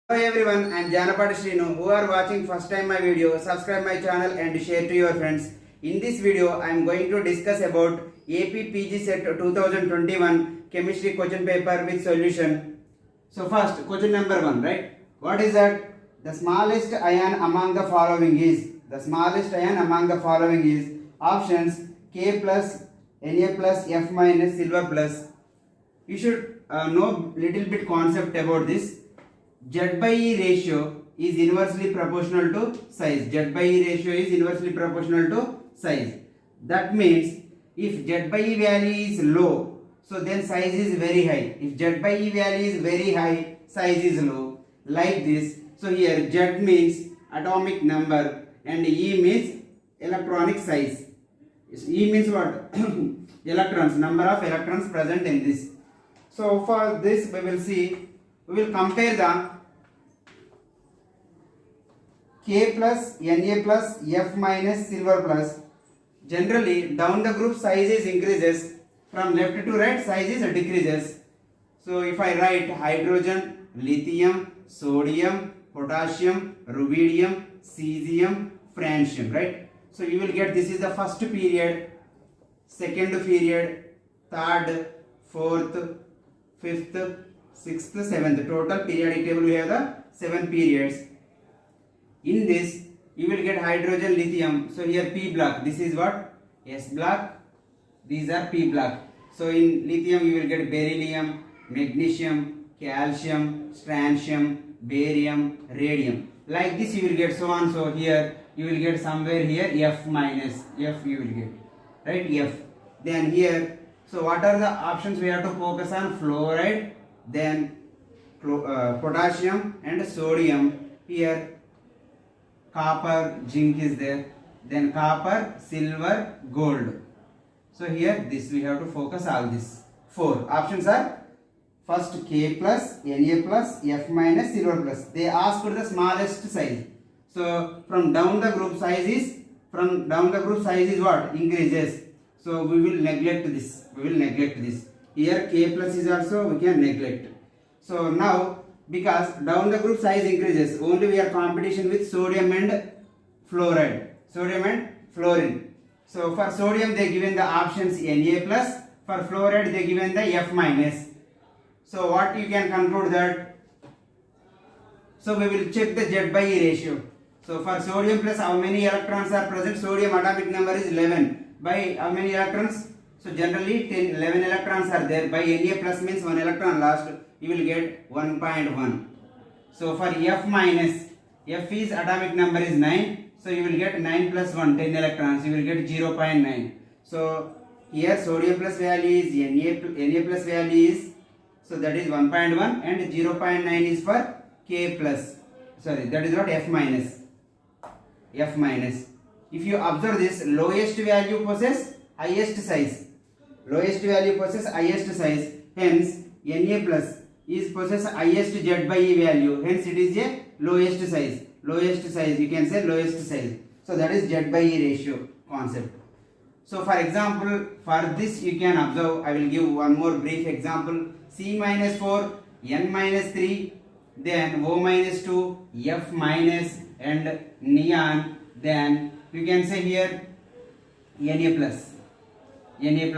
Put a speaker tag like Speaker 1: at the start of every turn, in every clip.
Speaker 1: Hello everyone, I am Janapati Srinu. Who are watching first time my video, subscribe my channel and share to your friends. In this video, I am going to discuss about AP PG Set 2021 Chemistry question paper with solution. So first, question number 1, right? What is that? The smallest ion among the following is, options K plus, Na plus, F minus, silver plus. You should know little bit concept about this. Z by E ratio is inversely proportional to size. That means if Z by E value is low, so then size is very high. If Z by E value is very high, size is low. Like this. So here Z means atomic number and E means electronic size. E means what? Electrons, number of electrons present in this. So for this we will compare the K plus, Na plus, F minus, silver plus. Generally, down the group sizes increases. From left to right, sizes decreases. So if I write hydrogen, lithium, sodium, potassium, rubidium, cesium, francium, right? So you will get this is the first period, second period, third, fourth, fifth, sixth, seventh. Total periodic table we have the 7 periods. In this, you will get hydrogen, lithium. So here P block. This is what? S block. These are P block. So in lithium, you will get beryllium, magnesium, calcium, strontium, barium, radium. Like this, you will get so on. So here, you will get somewhere here F minus. F you will get. Right? F. Then here, so what are the options we have to focus on? Fluoride, then potassium and sodium. Here copper, zinc is there, then copper, silver, gold. So here this we have to focus all this. 4 options are first K plus, Na plus, F minus, silver plus. They ask for the smallest size. So from down the group size is what? Increases. So we will neglect this. Here K plus is also we can neglect. So now because down the group size increases, only we are competition with sodium and fluoride, sodium and fluorine. So for sodium they given the options Na plus, for fluoride they given the F minus. So what you can conclude that? So we will check the Z by E ratio. So for sodium plus how many electrons are present? Sodium atomic number is 11. By how many electrons? So generally 11 electrons are there. By Na plus means 1 electron lost. You will get 1.1. So for F minus, F is atomic number is 9. So you will get 9 plus 1, 10 electrons. You will get 0.9. So here sodium plus value is Na plus value is, so that is 1.1 and 0.9 is for K plus. Sorry, that is what F minus. If you observe this, lowest value possesses highest size. Hence Na plus is possess highest Z by E value. Hence it is a lowest size. You can say lowest size. So that is Z by E ratio concept. So for example, for this you can observe, I will give one more brief example. C minus 4, N minus 3, then O minus 2, F minus and neon. Then you can say here Na plus, Mg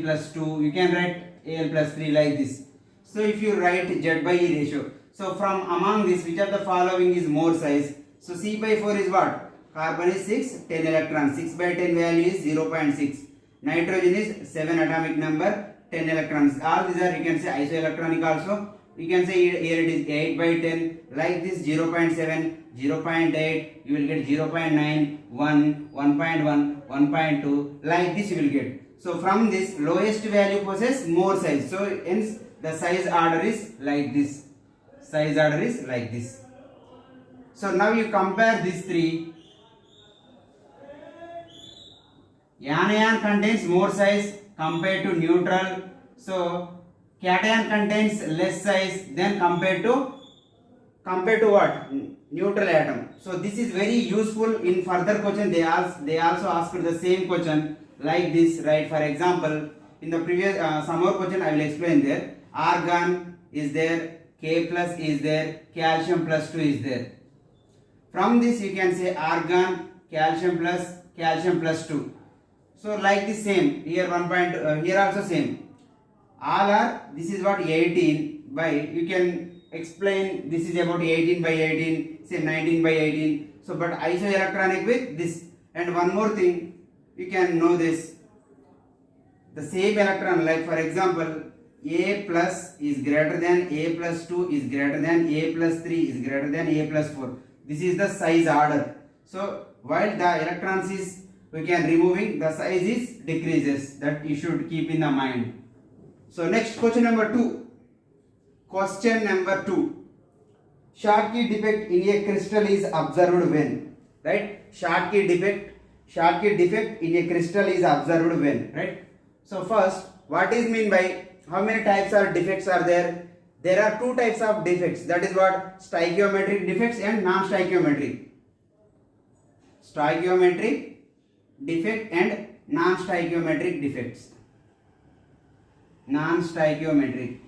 Speaker 1: plus 2. You can write Al plus 3 like this. So if you write Z by E ratio, so from among this, which of the following is more size? So C by 4 is what? Carbon is 6, 10 electrons. 6 by 10 value is 0.6. Nitrogen is 7 atomic number, 10 electrons. All these are, you can say isoelectronic also. You can say here it is 8 by 10. Like this 0.7, 0.8. You will get 0.9, 1, 1.1, 1.2. Like this you will get. So from this, lowest value possesses more size. So hence the size order is like this. So now you compare these 3. Anion contains more size compared to neutral. So cation contains less size than compared to what? Neutral atom. So this is very useful in further question. They also asked the same question like this, right? For example, in the previous some more question I will explain there. Argon is there, K plus is there, calcium plus 2 is there. From this you can say argon, calcium plus 2. So like the same, here here also same. All are, this is what 18 by, you can explain this is about 18 by 18, say 19 by 18. So but isoelectronic with this. And one more thing, you can know this. The same electron, like for example, A plus is greater than A plus 2 is greater than A plus 3 is greater than A plus 4. This is the size order. So while the electrons is, we can removing, the size is decreases. That you should keep in the mind. So next question number 2. Question number 2. Schottky defect in a crystal is observed when? Right? Schottky defect in a crystal is observed when? Right? So first, what is mean by, how many types of defects are there? There are 2 types of defects. That is what? Stoichiometric defects and non-stoichiometric. Stoichiometric defect and non-stoichiometric defects. Non-stoichiometric.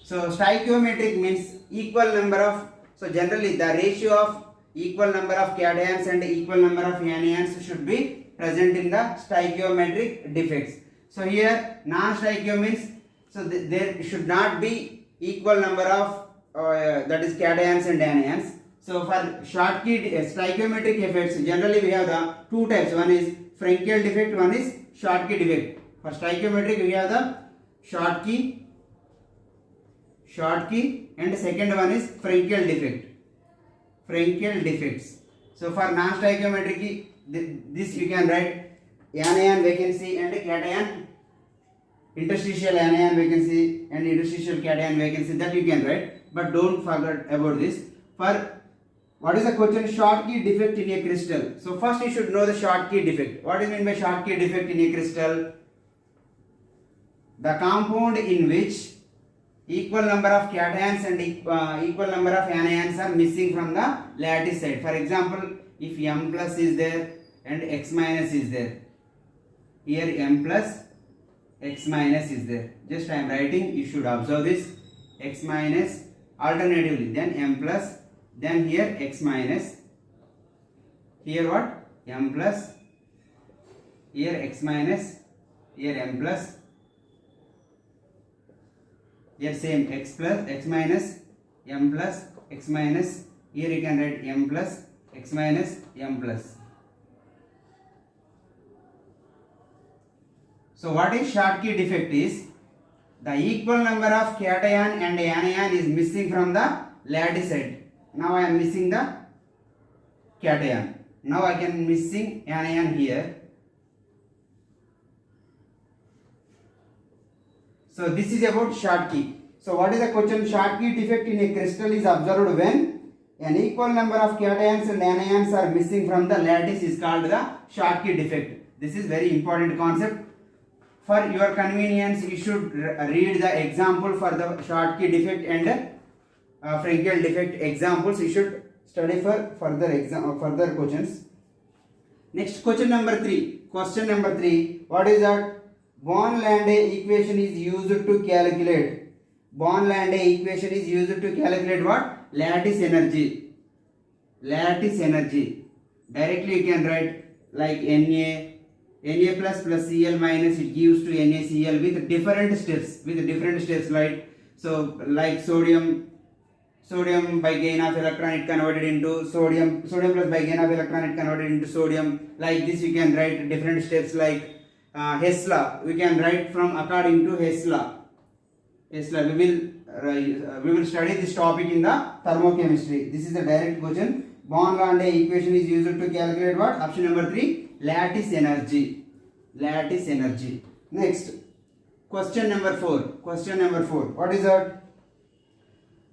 Speaker 1: So stoichiometric means equal number of, so generally the ratio of equal number of cations and equal number of anions should be present in the stoichiometric defects. So here non-stoichio means, so there should not be equal number of that is cations and anions. So for Schottky stoichiometric effects, generally we have the 2 types. One is Frenkel defect, one is Schottky defect. For stoichiometric we have the Schottky, and the second one is Frenkel defect. Frenkel defects. So for non-stoichiometric, this you can write anion vacancy and cation, interstitial anion vacancy and interstitial cation vacancy, that you can write, but don't forget about this. For what is the question? Schottky defect in a crystal. So first you should know the Schottky defect. What is meant by Schottky defect in a crystal? The compound in which equal number of cations and equal number of anions are missing from the lattice side. For example, if M plus is there and X minus is there, here M plus X minus is there. Just I am writing, you should observe this. X minus alternatively, then M plus, then here X minus, here what? M plus, here X minus, here M plus, here same X plus, X minus, M plus, X minus, here you can write M plus, X minus, M plus. So what is Schottky defect is, the equal number of cation and anion is missing from the lattice side. Now I am missing the cation. Now I can missing anion here. So this is about Schottky. So what is the question? Schottky defect in a crystal is observed when an equal number of cations and anions are missing from the lattice is called the Schottky defect. This is very important concept. For your convenience, you should read the example for the Schottky defect and Frenkel defect examples. You should study for further questions. Next, question number 3. Question number 3. What is that? Born-Landé equation is used to calculate. Born-Landé equation is used to calculate what? Lattice energy. Lattice energy. Directly you can write like Na plus Cl minus, it gives to NaCl with different steps, right? So like sodium by gain of electron it converted into sodium plus by gain of electron it converted into sodium. Like this you can write different steps like Hess law. We can write from according to Hess law. We will study this topic in the thermochemistry. This is a direct question. Born-Landé equation is used to calculate what? Option number 3. Lattice energy. Lattice energy. Next, question number 4. Question number 4. What is that?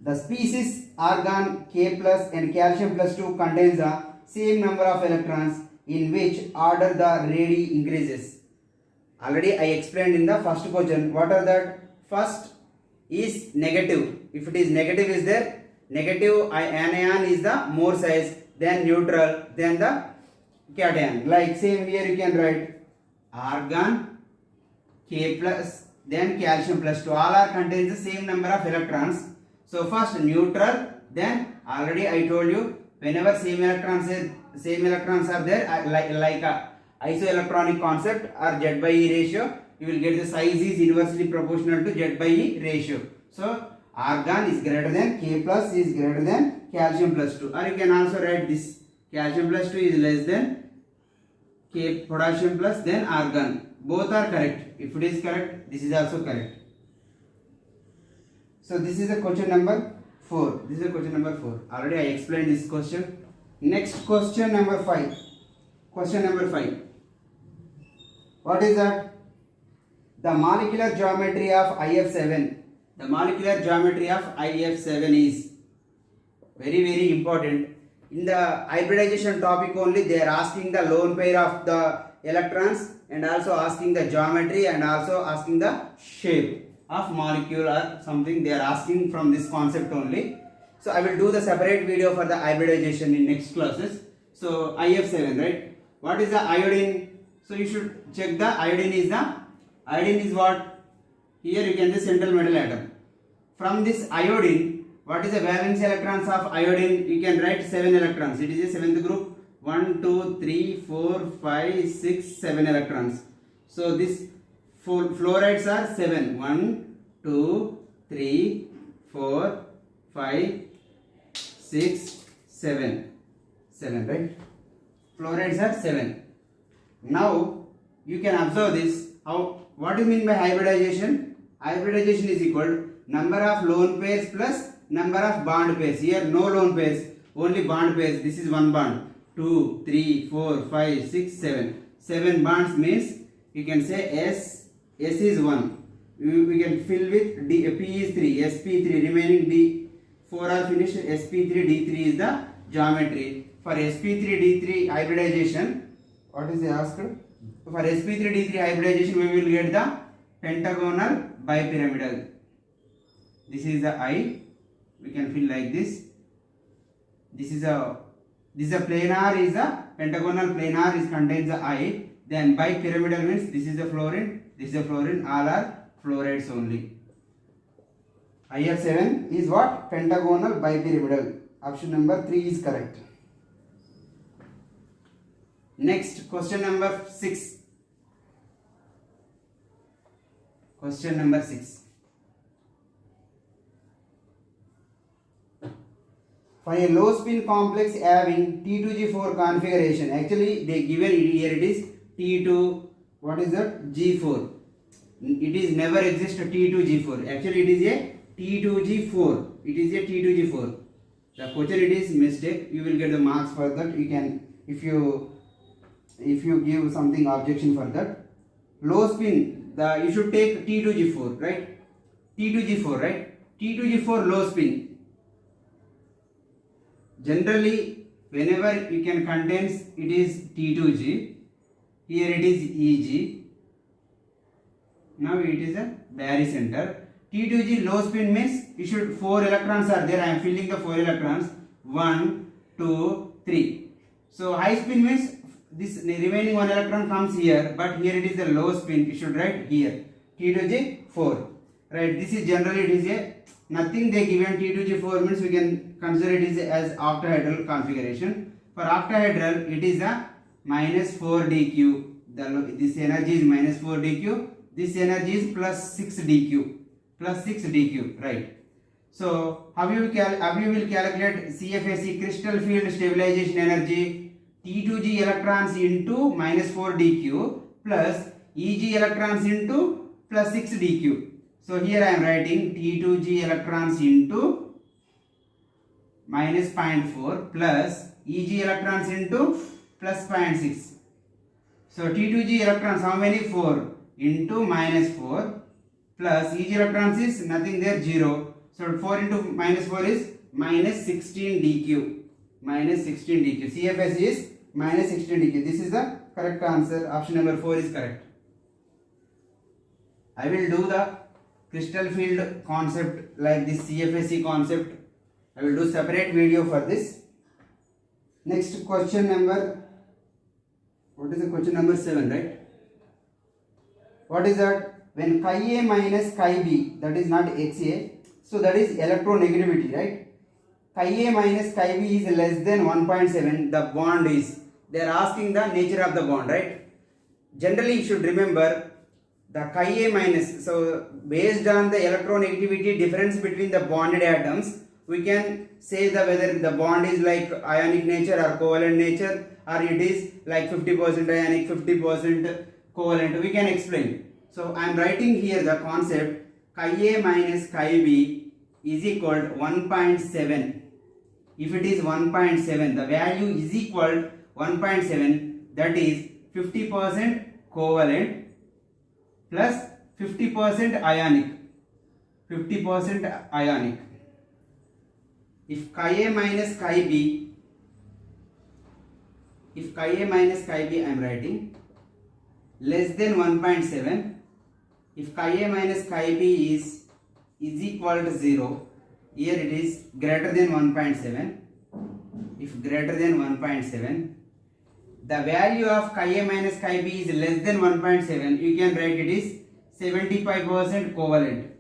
Speaker 1: The species argon K plus and calcium plus 2 contains the same number of electrons, in which order the radii increases. Already I explained in the first question. What are that? First is negative. If it is negative is there, negative anion is the more size, then neutral, then the cation. Like same here you can write argon K plus then calcium plus 2. All are contains the same number of electrons. So first neutral, then already I told you whenever same electrons are there, like a isoelectronic concept or Z by E ratio, you will get the size is inversely proportional to Z by E ratio. So argon is greater than K plus is greater than calcium plus 2, or you can also write this calcium plus 2 is less than K potassium plus then argon. Both are correct. If it is correct, this is also correct. So this is a question number 4. This is a question number 4. Already I explained this question. Next question number 5. Question number 5. What is that? The molecular geometry of IF7. The molecular geometry of IF7 is very important. In the hybridization topic only, they are asking the lone pair of the electrons and also asking the geometry and also asking the shape of molecule or something. They are asking from this concept only. So I will do the separate video for the hybridization in next classes. So IF7, right? What is the iodine? So you should check the iodine is what? Here you can see central metal atom. From this iodine, what is the valence electrons of iodine? You can write 7 electrons. It is a 7th group. 1, 2, 3, 4, 5, 6, 7 electrons. So this fluorides are 7. 1, 2, 3, 4, 5, 6, 7. 7, right? Fluorides are 7. Now you can observe this. What do you mean by hybridization? Hybridization is equal number of lone pairs plus number of bond pairs. Here no lone pairs, only bond pairs. This is one bond. 2, 3, 4, 5, 6, 7. 7 bonds means you can say S is 1. We can fill with D, P is 3, sp3, remaining D4 are finished, sp3, D3 is the geometry. For sp3, D3 hybridization, what is asked? For sp3, D3 hybridization, we will get the pentagonal bipyramidal. This is the I. We can fill like this. This is a planar is a pentagonal planar is contains the I. Then bipyramidal means this is the fluorine, this is the fluorine. All are fluorides only. IF7 is what? Pentagonal bipyramidal. Option number 3 is correct. Next, question number 6. Question number 6. For a low spin complex having T2G4 configuration, actually they given here it is T2, what is that? G4. It is never exist T2G4. Actually it is a T2G4. It is a T2G4. The question it is mistake. You will get the marks for that. You can, if you give something objection for that. Low spin, you should take T2G4, right? T2G4, right? T2G4 low spin. Generally, whenever you can contains, it is T2G. Here it is EG. Now it is a barycenter. T2G low spin means you should 4 electrons are there. I am filling the 4 electrons. 1, 2, 3. So high spin means this remaining 1 electron comes here, but here it is the low spin. You should write here T2G 4. Right? This is generally it is a nothing they given T2G4 means we can consider it is as octahedral configuration. For octahedral, it is a minus 4 dq. This energy is minus 4 dq. This energy is plus 6 dq. Plus 6 dq, right? So how you will calculate CFSE, crystal field stabilization energy? T2G electrons into minus 4 dq plus Eg electrons into plus 6 dq. So here I am writing T2G electrons into minus 0.4 plus Eg electrons into plus 0.6. So T2G electrons how many? 4 into minus 4 plus Eg electrons is nothing there, 0. So 4 into minus 4 is minus 16 dq. Minus 16 dq. CFS is minus 16 dq. This is the correct answer. Option number 4 is correct. I will do the crystal field concept like this CFSE concept. I will do separate video for this. Next question number, what is the question number 7, right? What is that? when chi A minus chi B, that is not Xa, so that is electronegativity, right? Chi A minus chi B is less than 1.7, the bond is, they are asking the nature of the bond, right? Generally you should remember the chi A minus, so based on the electronegativity difference between the bonded atoms, we can say the whether the bond is like ionic nature or covalent nature, or it is like 50% ionic, 50% covalent, we can explain. So I am writing here the concept chi A minus chi B is equal to 1.7. If it is 1.7, the value is equal to 1.7, that is 50% covalent plus 50% ionic. 50% ionic. If chi A minus chi B, I am writing less than 1.7, if chi A minus chi B is equal to 0, here it is greater than 1.7. If greater than 1.7, the value of chi A minus chi B is less than 1.7, you can write it is 75% covalent.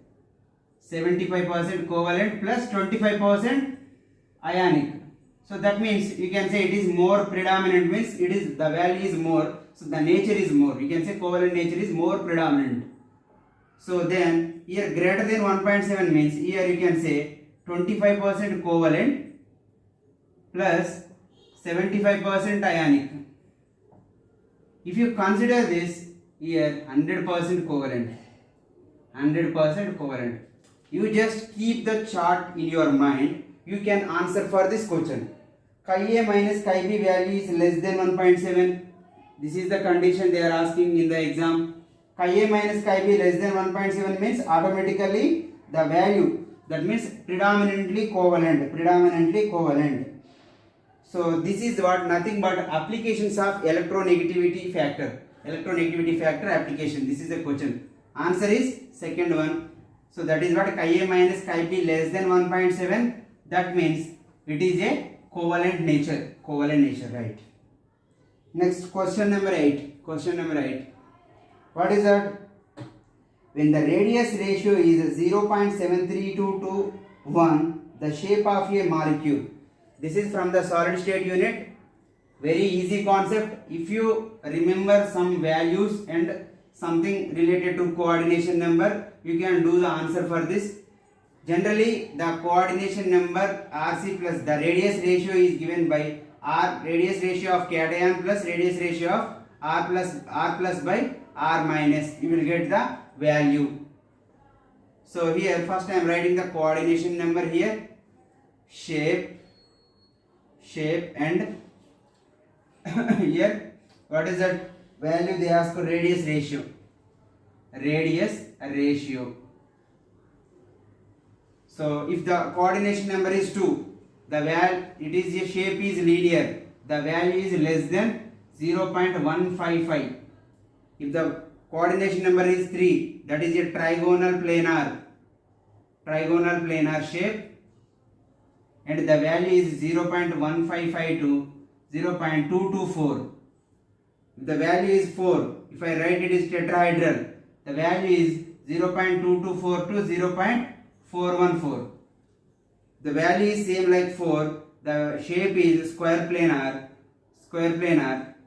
Speaker 1: 75% covalent plus 25% ionic. So that means you can say it is more predominant, means it is the value is more, so the nature is more. You can say covalent nature is more predominant. So then here greater than 1.7 means here you can say 25% covalent plus 75% ionic. If you consider this here 100% covalent, 100% covalent, you just keep the chart in your mind, you can answer for this question. Chi A minus chi B value is less than 1.7. This is the condition they are asking in the exam. Chi A minus chi B less than 1.7 means automatically the value, that means predominantly covalent. So this is what nothing but applications of electronegativity factor application. This is the question. Answer is second one. So that is what chi A minus chi B less than 1.7, that means it is a covalent nature, right? Next, question number 8. What is that? When the radius ratio is 0.732 to 1, the shape of a molecule. This is from the solid state unit. Very easy concept. If you remember some values and something related to coordination number, you can do the answer for this. Generally, the coordination number RC plus the radius ratio is given by R, radius ratio of cation plus radius ratio of R plus by R minus. You will get the value. So here first I am writing the coordination number here, shape and here what is that value they ask? Radius ratio. So if the coordination number is 2, the value, it is a shape is linear, the value is less than 0.155. If the coordination number is 3, that is a trigonal planar shape, and the value is 0.155 to 0.224. If the value is 4, if I write it is tetrahedral, the value is 0.224 to 0.414. The value is same like 4. The shape is square planar,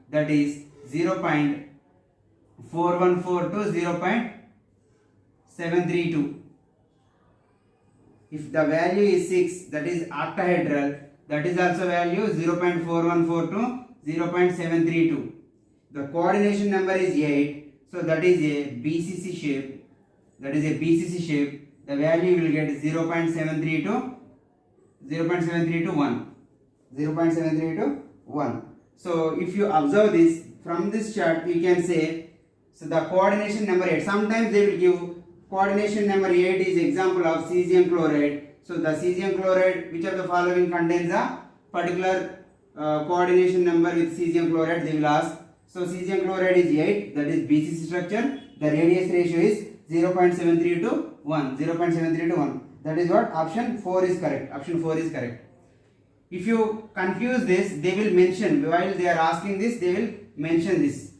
Speaker 1: that is 0.414 to 0.732. If the value is 6, that is octahedral, that is also value 0.414 to 0.732. The coordination number is 8, so that is a BCC shape. The value will get 0.73 to 1. 0.73 to 1. So if you observe this from this chart, you can say, so the coordination number 8, sometimes they will give coordination number 8 is example of cesium chloride. So the cesium chloride, which of the following contains a particular coordination number with cesium chloride, they will ask. So cesium chloride is 8, that is BCC structure. The radius ratio is 0.73 to 1. That is what option 4 is correct. If you confuse this, they will mention, while they are asking this, they will mention this.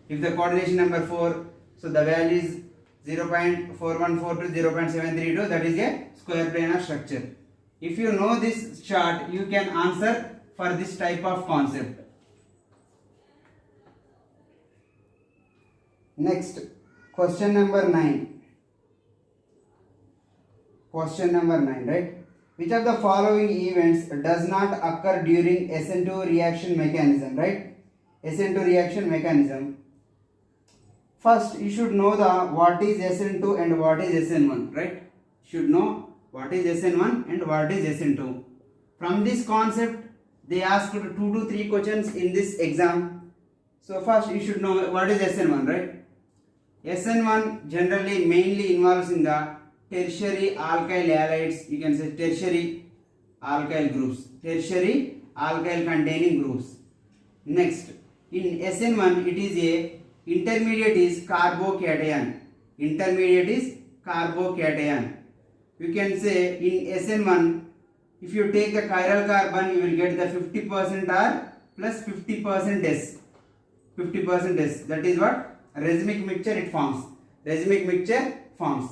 Speaker 1: If the coordination number 4, so the value is 0.414 to 0.732, that is a square planar structure. If you know this chart, you can answer for this type of concept. Next, question number 9. Question number 9, right? Which of the following events does not occur during SN2 reaction mechanism, right? SN2 reaction mechanism. First, you should know the what is SN2 and what is SN1, right? You should know what is SN1 and what is SN2. From this concept, they asked 2 to 3 questions in this exam. So first, you should know what is SN1, right? SN1 generally mainly involves in the tertiary alkyl halides, you can say tertiary alkyl groups, tertiary alkyl containing groups. Next, in SN1 it is a intermediate is carbocation. Intermediate is carbocation. You can say in SN1, if you take the chiral carbon, you will get the 50% R plus 50% S. 50% S. That is what? Racemic mixture it forms. Racemic mixture forms.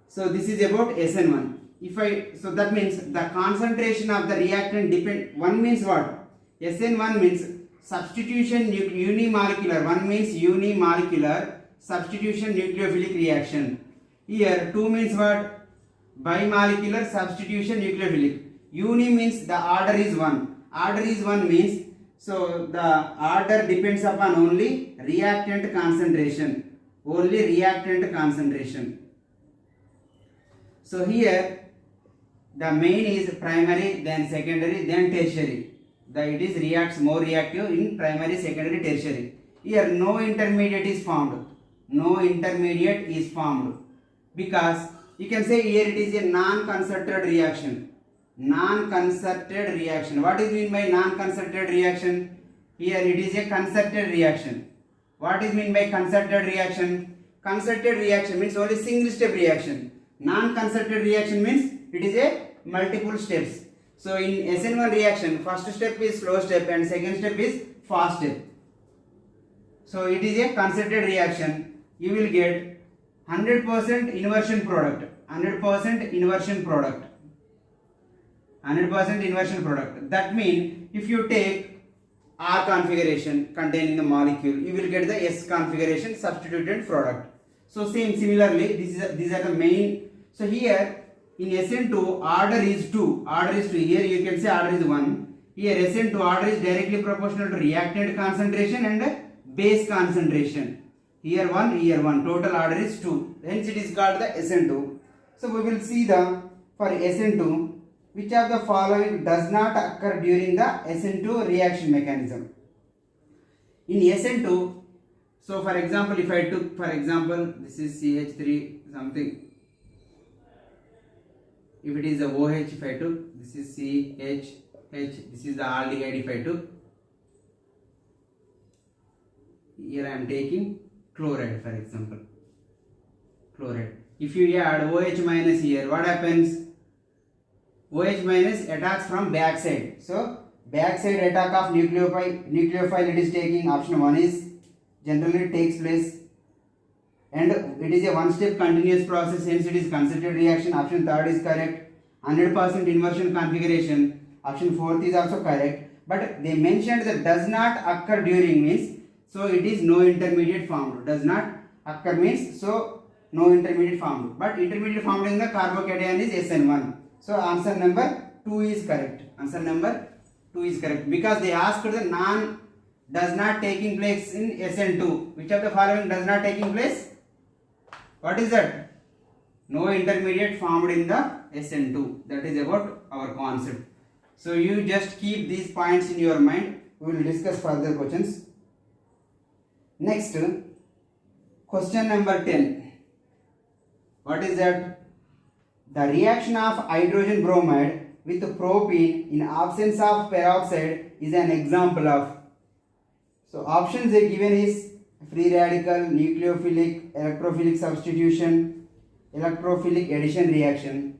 Speaker 1: So this is about SN1. So that means the concentration of the reactant depend. One means what? SN1 means substitution unimolecular. One means unimolecular substitution nucleophilic reaction. Here 2 means what? Bimolecular substitution nucleophilic. Uni means the order is 1. Order is 1 means so the order depends upon only reactant concentration. Only reactant concentration. So here the main is primary, then secondary, then tertiary. It is reacts more reactive in primary, secondary, tertiary. Here no intermediate is formed. No intermediate is formed because you can say here it is a non-concerted reaction. Non-concerted reaction. What is mean by non-concerted reaction? Here it is a concerted reaction. What is mean by concerted reaction? Concerted reaction means only single step reaction. Non-concerted reaction means it is a multiple steps. So in SN1 reaction, first step is slow step and second step is fast step. So it is a concerted reaction. You will get 100% inversion product. 100% inversion product. 100% inversion product. That means if you take R configuration containing the molecule, you will get the S configuration substituted product. So similarly, these are the main. So here in SN2 order is 2. Order is 2. Here you can say order is 1. Here SN2 order is directly proportional to reactant concentration and base concentration. Here 1, here 1. Total order is 2. Hence it is called the SN2. So we will see the for SN2 which of the following does not occur during the SN2 reaction mechanism. In SN2, so for example, if I took for example this is CH3 something. If it is a OH, if I took, this is CH, this is the aldehyde if I took. Here I am taking chloride for example. Chloride. If you add OH minus here, what happens? OH minus attacks from backside. So backside attack of nucleophile it is taking. Option 1 is generally takes place. And it is a one-step continuous process, hence it is concerted reaction. Option 3 is correct. 100% inversion configuration. Option 4 is also correct. But they mentioned that does not occur during means, so it is no intermediate formed. Does not occur means, so no intermediate formed. But intermediate formed in the carbocation is SN1. So answer number 2 is correct. Answer number 2 is correct. Because they asked the does not taking place in SN2. Which of the following does not taking place? What is that? No intermediate formed in the SN2. That is about our concept. So you just keep these points in your mind. We will discuss further questions. Next, question number 10. What is that? The reaction of hydrogen bromide with propene in absence of peroxide is an example of. So options are given is free radical, nucleophilic, electrophilic substitution, electrophilic addition reaction.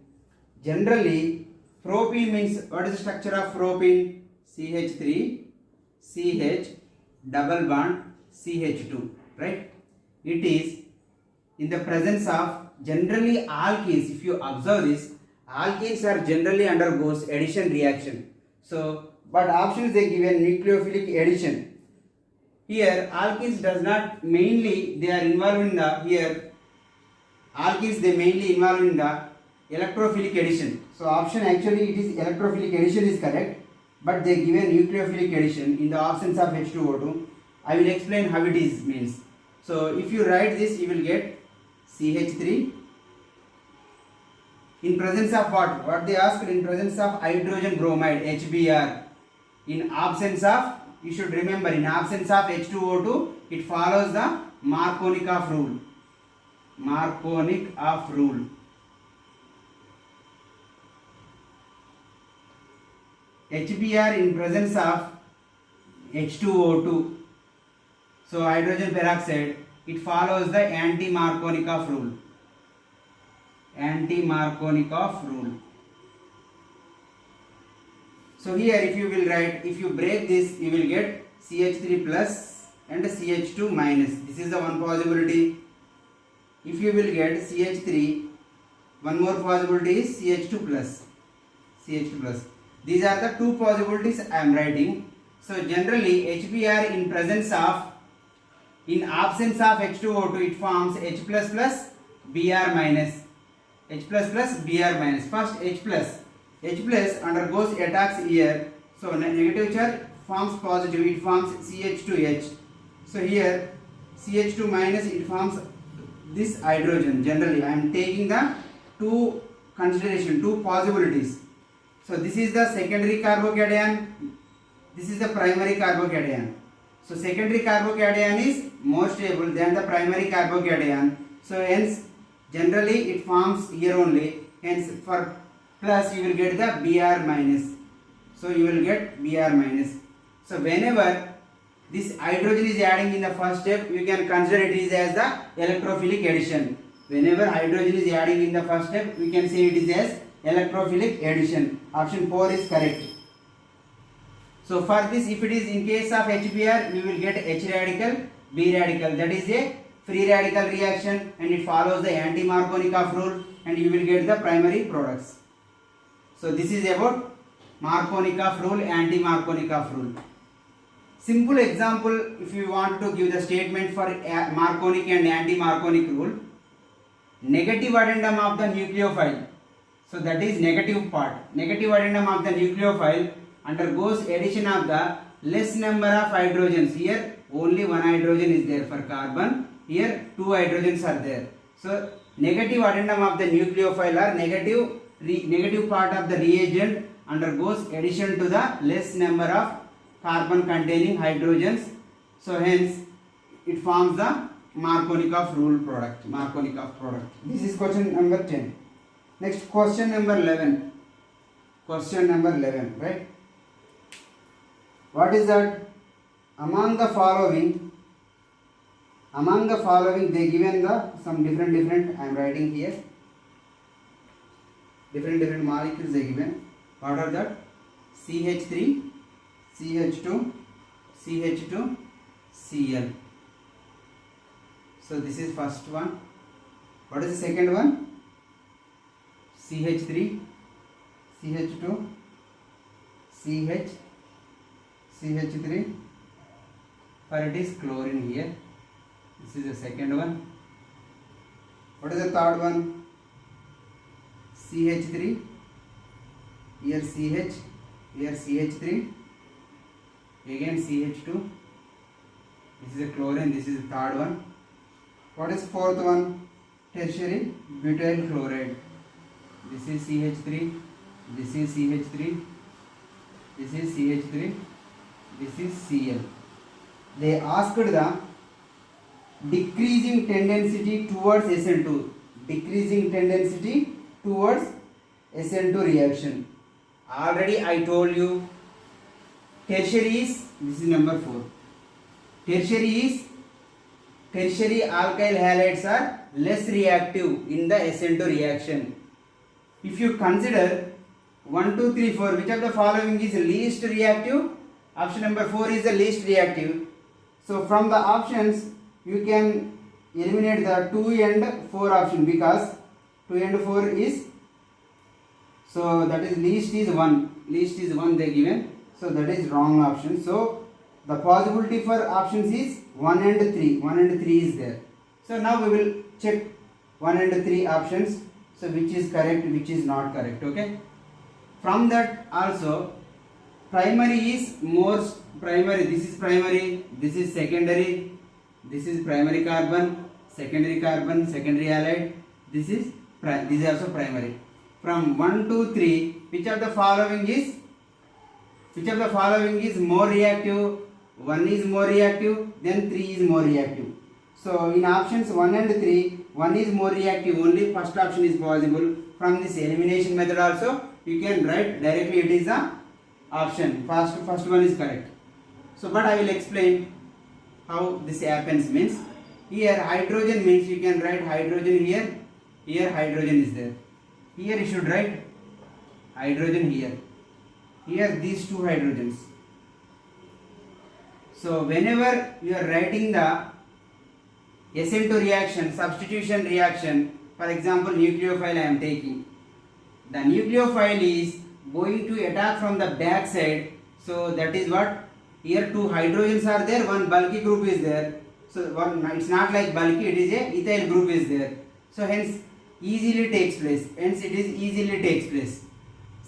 Speaker 1: Generally, propene means, what is the structure of propene? CH3, CH, double bond, CH2, right? It is in the presence of generally alkenes. If you observe this, alkenes are generally undergoes addition reaction. So, but options they given nucleophilic addition. Here, alkenes does not mainly they are involved in the here. Alkenes they mainly involved in the electrophilic addition. So, option actually it is electrophilic addition is correct, but they given nucleophilic addition in the absence of H2O2. I will explain how it is means. So, if you write this, you will get CH3 in presence of what? What they asked in presence of hydrogen bromide HBr. In absence of, you should remember, in absence of H2O2, it follows the Markovnikov rule. Markovnikov rule. HBr in presence of H2O2. So hydrogen peroxide, it follows the anti-Markovnikov rule. Anti-Markovnikov rule. So here if you will write, if you break this, you will get CH3 plus and CH2 minus. This is the one possibility. If you will get CH3, one more possibility is CH2 plus. CH2 plus. These are the two possibilities I am writing. So generally HBr in presence of, in absence of H2O2, it forms H plus plus Br minus. H plus plus Br minus. First H plus. H plus undergoes attacks here. So negative charge forms positive. It forms CH2H. So here CH2 minus, it forms this hydrogen. Generally I am taking the two consideration, two possibilities. So this is the secondary carbocation. This is the primary carbocation. So secondary carbocation is more stable than the primary carbocation. So hence generally it forms here only. Hence for plus you will get the Br minus. So you will get Br minus. So whenever this hydrogen is adding in the first step, you can consider it is as the electrophilic addition. Whenever hydrogen is adding in the first step, we can say it is as electrophilic addition. Option 4 is correct. So for this, if it is in case of HBr, we will get H radical, B radical. That is a free radical reaction and it follows the anti-Markovnikov rule and you will get the primary products. So this is about Markovnikov rule, anti-Markovnikov rule. Simple example, if you want to give the statement for Markovnik and anti-Markovnik rule, negative addendum of the nucleophile. So that is negative part. Negative addendum of the nucleophile undergoes addition of the less number of hydrogens. Here only one hydrogen is there for carbon. Here two hydrogens are there. So negative addendum of the nucleophile or negative part of the reagent undergoes addition to the less number of carbon containing hydrogens. So hence it forms the Markovnikov rule product. Markovnikov product. This is question number 10. Next question number 11. Question number 11, right? What is that? Among the following they given the some different I am writing here. Different molecules they given. What are that? CH3, CH2, CH2, Cl. So this is first one. What is the second one? CH3, CH2, CH, CH3. For it is chlorine here. This is the second one. What is the third one? CH3. Here CH, here CH3. Again CH2. This is a chlorine. This is the third one. What is fourth one? Tertiary butyl chloride. This is CH3. This is CH3. This is CH3. This is Cl. They asked the decreasing tendency towards SN2. Decreasing tendency towards SN2 reaction. Already I told you tertiary is, this is number 4. Tertiary alkyl halides are less reactive in the SN2 reaction. If you consider 1, 2, 3, 4, which of the following is least reactive? Option number 4 is the least reactive. So from the options you can eliminate the 2 and 4 option, because 2 and 4 is, so that is least is 1 they given, so that is wrong option. So the possibility for options is 1 and 3 is there. So now we will check 1 and 3 options, so which is correct, which is not correct. Okay, from that also primary is more primary, this is primary, this is secondary, this is primary carbon, secondary halide, this is also primary. From 1 to 3, which of the following is more reactive? 1 is more reactive, then 3 is more reactive. So in options 1 and 3, 1 is more reactive, only first option is possible. From this elimination method also you can write directly it is the option, first one is correct. So but I will explain how this happens. Means here hydrogen means you can write hydrogen here hydrogen is there, here you should write hydrogen here these two hydrogens. So whenever you are writing the SN2 reaction, substitution reaction, for example nucleophile I am taking, the nucleophile is going to attack from the back side, so that is what, here two hydrogens are there, one bulky group is there, so one, it's not like bulky, it is a ethyl group is there, so hence it is easily takes place.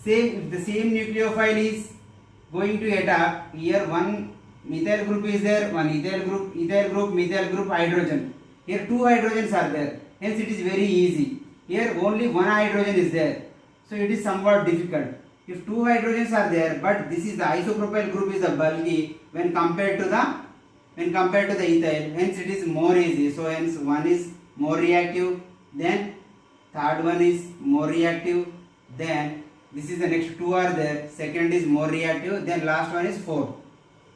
Speaker 1: Same, if the same nucleophile is going to attack, here one methyl group is there, one ethyl group, hydrogen, here two hydrogens are there, hence it is very easy. Here only one hydrogen is there, so it is somewhat difficult. If two hydrogens are there, but this is the isopropyl group is the bulky when compared to the ethyl, hence it is more easy. So hence one is more reactive, then third one is more reactive, then this is the next two are there, second is more reactive, then last one is 4.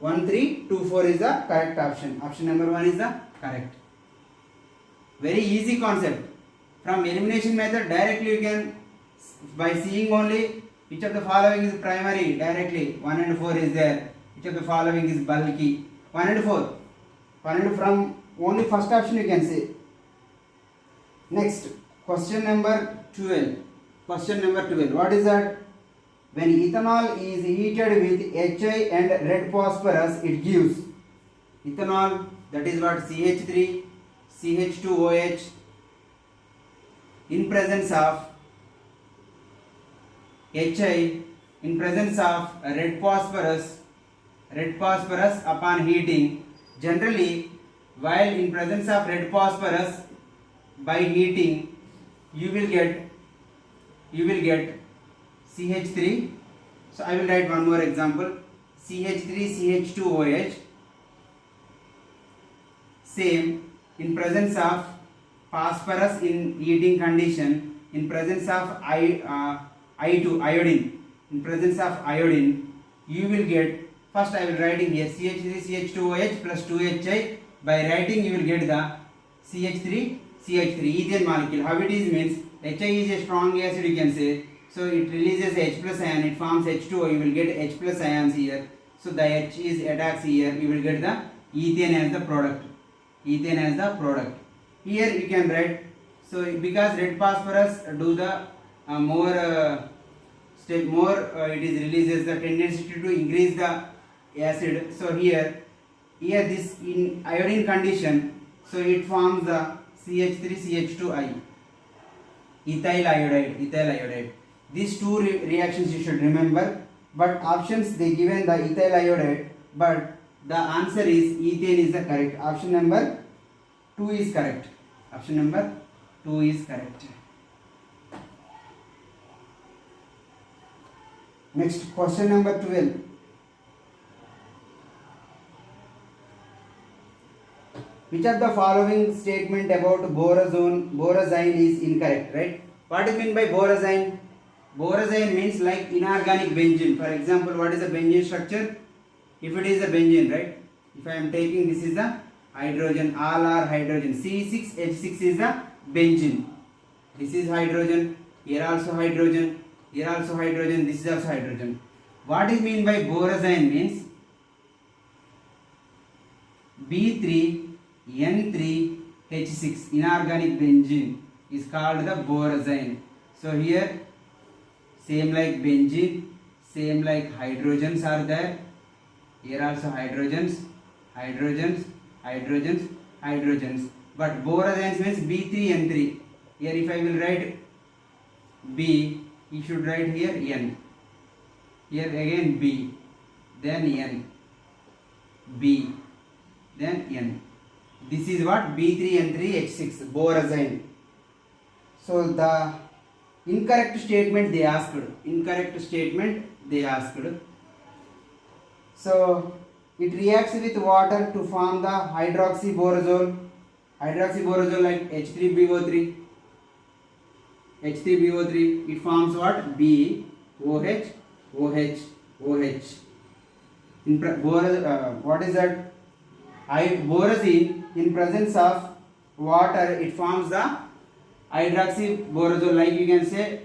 Speaker 1: 1, 3, 2, 4 is the correct option. Option number 1 is the correct. Very easy concept. From elimination method directly you can, by seeing only which of the following is primary, directly 1 and 4 is there, which of the following is bulky, 1 and 4, from only first option you can say. Next, question number 12. What is that? When ethanol is heated with HI and red phosphorus, it gives ethanol, that is what, CH3, CH2OH, in presence of HI, in presence of red phosphorus upon heating. Generally, while in presence of red phosphorus, by heating you will get CH3. So I will write one more example, CH3 CH2OH. Same, in presence of phosphorus in heating condition, in presence of I2 iodine, in presence of iodine you will get, first I will writing here CH3 CH2OH plus 2HI. By writing you will get the CH3 ethane molecule. How it is means, HI is a strong acid you can say, so it releases H plus ion, it forms H2O, you will get H plus ions here, so the H is attacks here, you will get the ethane as the product. Here you can write, so because red phosphorus do the it is releases the tendency to increase the acid, so here this in iodine condition, so it forms the CH3CH2I, ethyl iodide. These two reactions you should remember, but options they given the ethyl iodide, but the answer is ethane is the correct. Option number 2 is correct. Next, question number 12. Which of the following statement about borazine is incorrect, right? What do you mean by borazine? Borazine means like inorganic benzene. For example, what is the benzene structure? If it is a benzene, right? If I am taking, this is the hydrogen, all are hydrogen. C6H6 is the benzene. This is hydrogen, here also hydrogen, here also hydrogen, this is also hydrogen. What is mean by borazine means, B3N3H6 inorganic benzene is called the borazine. So here same like benzene, same like hydrogens are there. Here also hydrogens, hydrogens, hydrogens, hydrogens. But borazines means B3N3. Here if I will write B, you should write here N. Here again B, then N, B, then N. This is what B3N3H6 borazine. So the incorrect statement they asked. Incorrect statement they asked. So it reacts with water to form the hydroxyborazole. Hydroxyborazole like H3BO3. H3BO3. It forms what? B, OH, OH, OH. What is that? Borazine in presence of water, it forms the hydroxyborazole, like you can say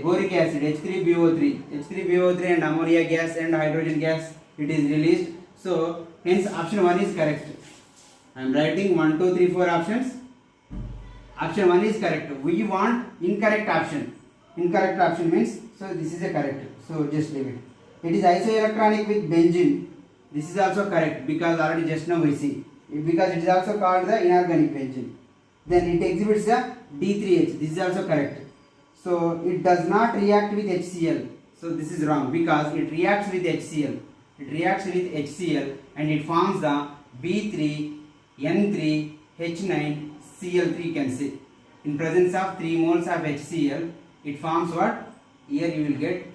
Speaker 1: boric acid H3BO3. H3BO3 and ammonia gas and hydrogen gas, it is released. So hence option 1 is correct. I am writing 1, 2, 3, 4 options. Option 1 is correct. We want incorrect option. Incorrect option means, so this is a correct. So just leave it. It is isoelectronic with benzene. This is also correct because already just now we see. Because it is also called the inorganic benzene. Then it exhibits the D3H. This is also correct. So it does not react with HCl. So this is wrong because it reacts with HCl. It reacts with HCl and it forms the B3N3H9Cl3, you can say. In presence of 3 moles of HCl, it forms what? Here you will get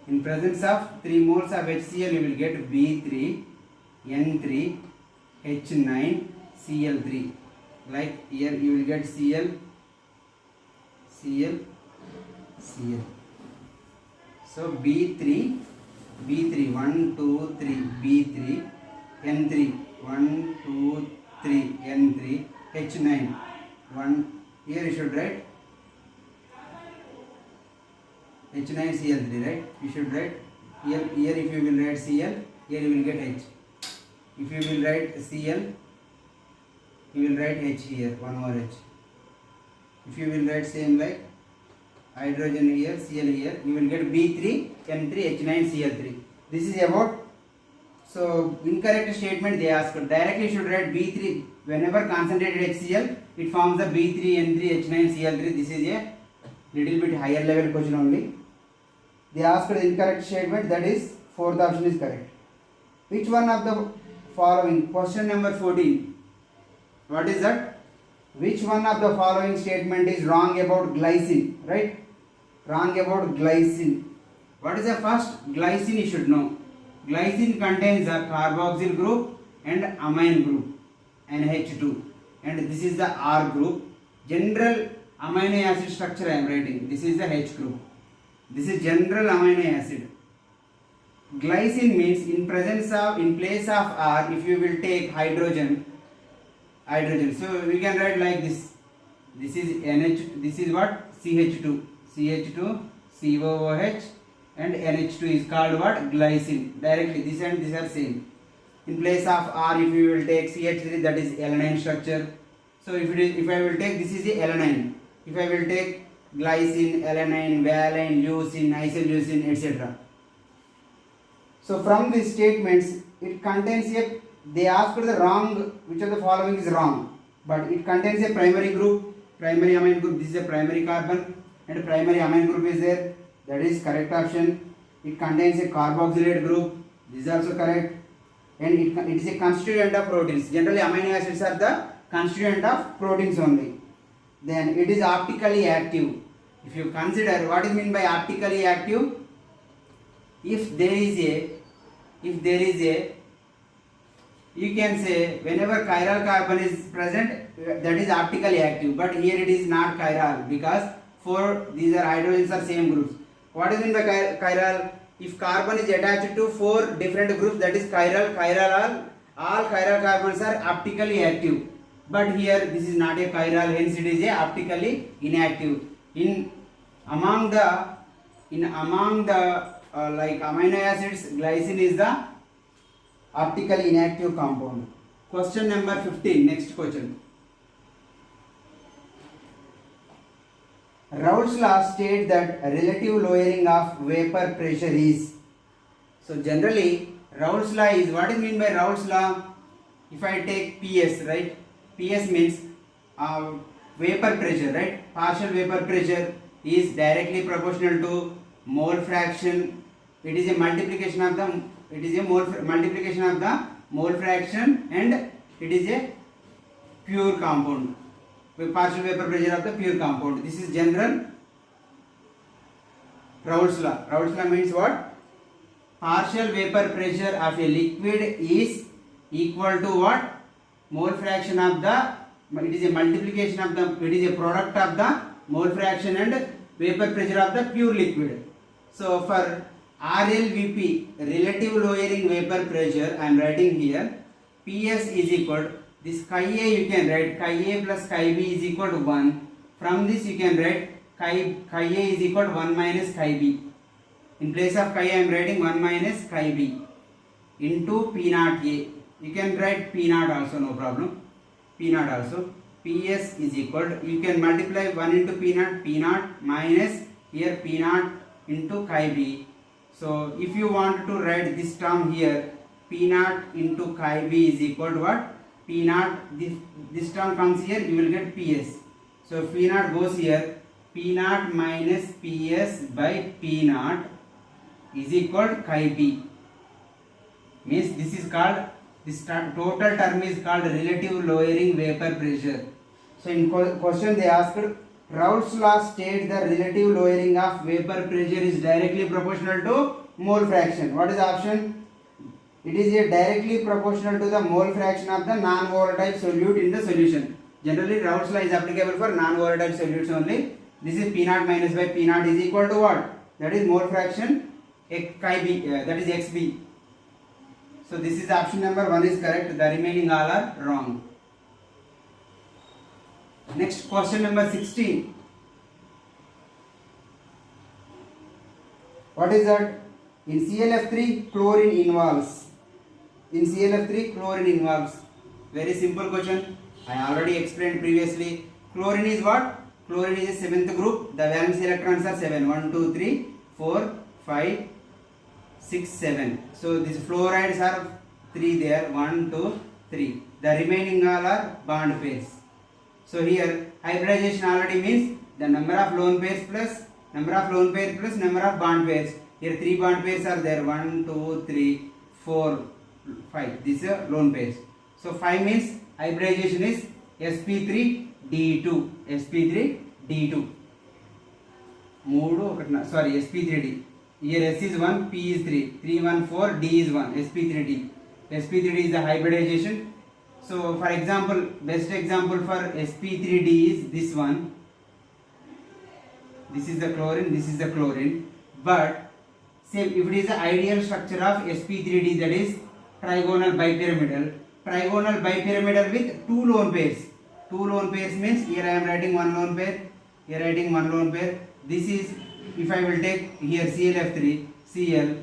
Speaker 1: in presence of 3 moles of HCl, you will get B3N3H9Cl3. Like here you will get Cl, Cl, Cl. So B3, 1, 2, 3, B3, N3, 1, 2, 3, N3, H9, 1. Here you should write H9Cl3, right? You should write here if you will write Cl, here you will get H. If you will write Cl, you will write H here, one more H. If you will write same like hydrogen here, Cl here, you will get B3N3H9Cl3. This is about, so incorrect statement they asked. Directly you should write B3, whenever concentrated HCl, it forms the B3N3H9Cl3. This is a little bit higher level question only. They asked the incorrect statement, that is 4th option is correct. Which one of the following? Question number 14. What is that? Which one of the following statement is wrong about glycine? Right? Wrong about glycine. What is the first? Glycine you should know. Glycine contains a carboxyl group and amine group, NH2. And this is the R group. General amino acid structure I am writing. This is the H group. This is general amino acid. Glycine means in place of R, if you will take hydrogen. So we can write like this. This is NH. This is what? CH2, COOH, and NH2 is called what? Glycine. Directly this and this are same. In place of R, if you will take CH3, that is alanine structure. So if I will take, this is the alanine. If I will take glycine, alanine, valine, leucine, isoleucine, etc. So from these statements, it contains they asked the wrong, which of the following is wrong. But it contains a primary group, primary amine group. This is a primary carbon and primary amine group is there. That is correct option. It contains a carboxylate group. This is also correct. And it is a constituent of proteins. Generally amino acids are the constituent of proteins only. Then it is optically active. If you consider what is meant by optically active, if there is a you can say whenever chiral carbon is present, that is optically active, but here it is not chiral because these are hydrogens are same groups. What is meant by chiral? If carbon is attached to 4 different groups, that is chiral. Chiral all chiral carbons are optically active, but here this is not a chiral, hence it is a optically inactive. In among the like amino acids, glycine is the optically inactive compound. Question number 15. Next question. Raoult's law states that relative lowering of vapor pressure is. So generally Raoult's law is, what is mean by Raoult's law? If I take PS, right? PS means vapor pressure, right? Partial vapor pressure is directly proportional to mole fraction. It is a multiplication of the mole fraction, and it is a pure compound. Partial vapor pressure of the pure compound. This is general Raoult's law. Raoult's law means what? Partial vapor pressure of a liquid is equal to what? Mole fraction of the, it is a multiplication of the, it is a product of the mole fraction and vapor pressure of the pure liquid. So for RLVP, relative lowering vapor pressure, I am writing here, PS is equal, this chi A you can write, chi A plus chi B is equal to 1. From this you can write chi A is equal to 1 minus chi B. In place of chi A I am writing 1 minus chi B into P naught A. You can write P naught also, no problem. P naught also. PS is equal to, you can multiply 1 into P naught minus here P naught into chi B. So if you want to write this term here, P naught into chi B is equal to what? P naught, this term comes here, you will get PS. So if P naught goes here, P naught minus PS by P naught is equal to chi B. Means this is called, this total term is called relative lowering vapor pressure. So in question they asked, Raoult's law states the relative lowering of vapor pressure is directly proportional to mole fraction. What is the option? It is a directly proportional to the mole fraction of the non-volatile solute in the solution. Generally Raoult's law is applicable for non-volatile solutes only. This is P naught minus by P naught is equal to what? That is mole fraction chi B, that is XB. So this is option number 1 is correct. The remaining all are wrong. Next question number 16. What is that? In ClF3 chlorine involves. In ClF3 chlorine involves. Very simple question. I already explained previously. Chlorine is what? Chlorine is a 7th group. The valence electrons are 7. 1, 2, 3, 4, 5, 6, 7. So these fluorides are 3 there. 1, 2, 3. The remaining all are bond pairs. So here hybridization already means the number of lone pairs plus number of bond pairs. Here 3 bond pairs are there. 1, 2, 3, 4, 5. These are lone pairs. So 5 means hybridization is sp3d2. sp3d2. Sorry, sp3d. Here S is 1, P is 3. 3, 1, 4, D is 1. sp3d. sp3d is the hybridization. So for example, best example for sp3d is this one. This is the chlorine, but same if it is the ideal structure of sp3d, that is trigonal bipyramidal with 2 lone pairs. 2 lone pairs means here I am writing 1 lone pair, here writing 1 lone pair. This is, if I will take here ClF3, Cl,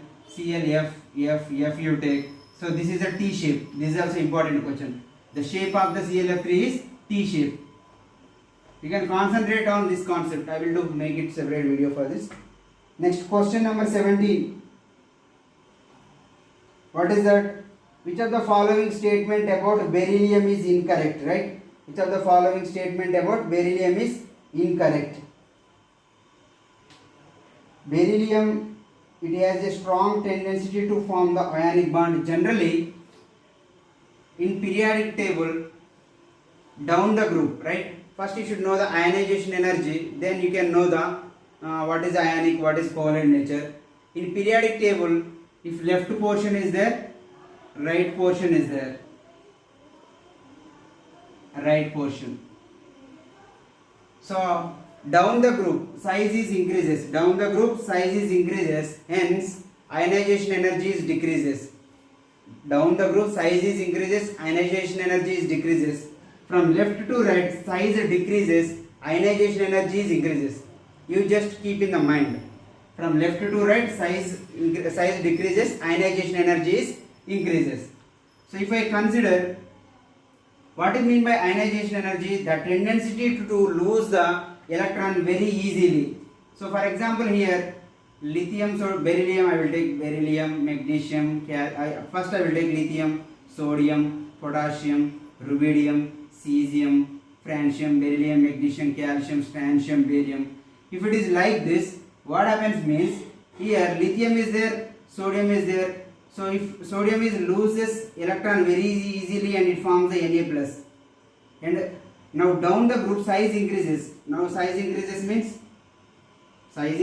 Speaker 1: F you take. So this is a T shape. This is also important question. The shape of the ClF3 is T shape. You can concentrate on this concept. I will make it separate video for this. Next question number 17. What is that? Which of the following statement about beryllium is incorrect, right? Which of the following statement about beryllium is incorrect? Beryllium, it has a strong tendency to form the ionic bond. Generally, in periodic table, down the group, right? First you should know the ionization energy, then you can know the what is ionic, what is covalent nature. In periodic table, if left portion is there, right portion is there. Right portion. So down the group size is increases. Down the group size is increases. Hence ionization energy is decreases. down the group size is increases, ionization energy is decreases. From left to right size decreases, ionization energy is increases. You just keep in the mind. From left to right size decreases, ionization energy is increases. So if I consider what is mean by ionization energy, the tendency to lose the electron very easily. So for example here lithium, so beryllium, I will take beryllium, magnesium, first I will take lithium, sodium, potassium, rubidium, cesium, francium, beryllium, magnesium, calcium, strontium, barium. If it is like this, what happens means here lithium is there, sodium is there. So if sodium is loses electron very easily and it forms the Na plus. And now down the group size increases. Now size increases means size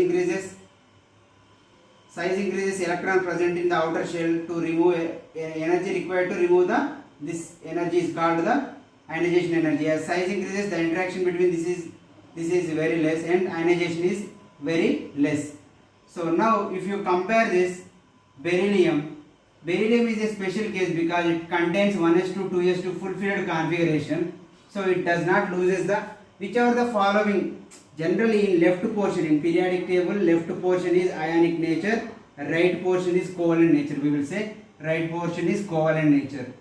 Speaker 1: increases electron present in the outer shell to remove energy required to remove this energy is called the ionization energy. As size increases, the interaction between this is very less and ionization is very less. So now if you compare this beryllium is a special case because it contains 1s2 2s2 full-filled configuration, so it does not loses the whichever the following. Generally in left portion in periodic table, left portion is ionic nature, right portion is covalent nature. We will say right portion is covalent nature.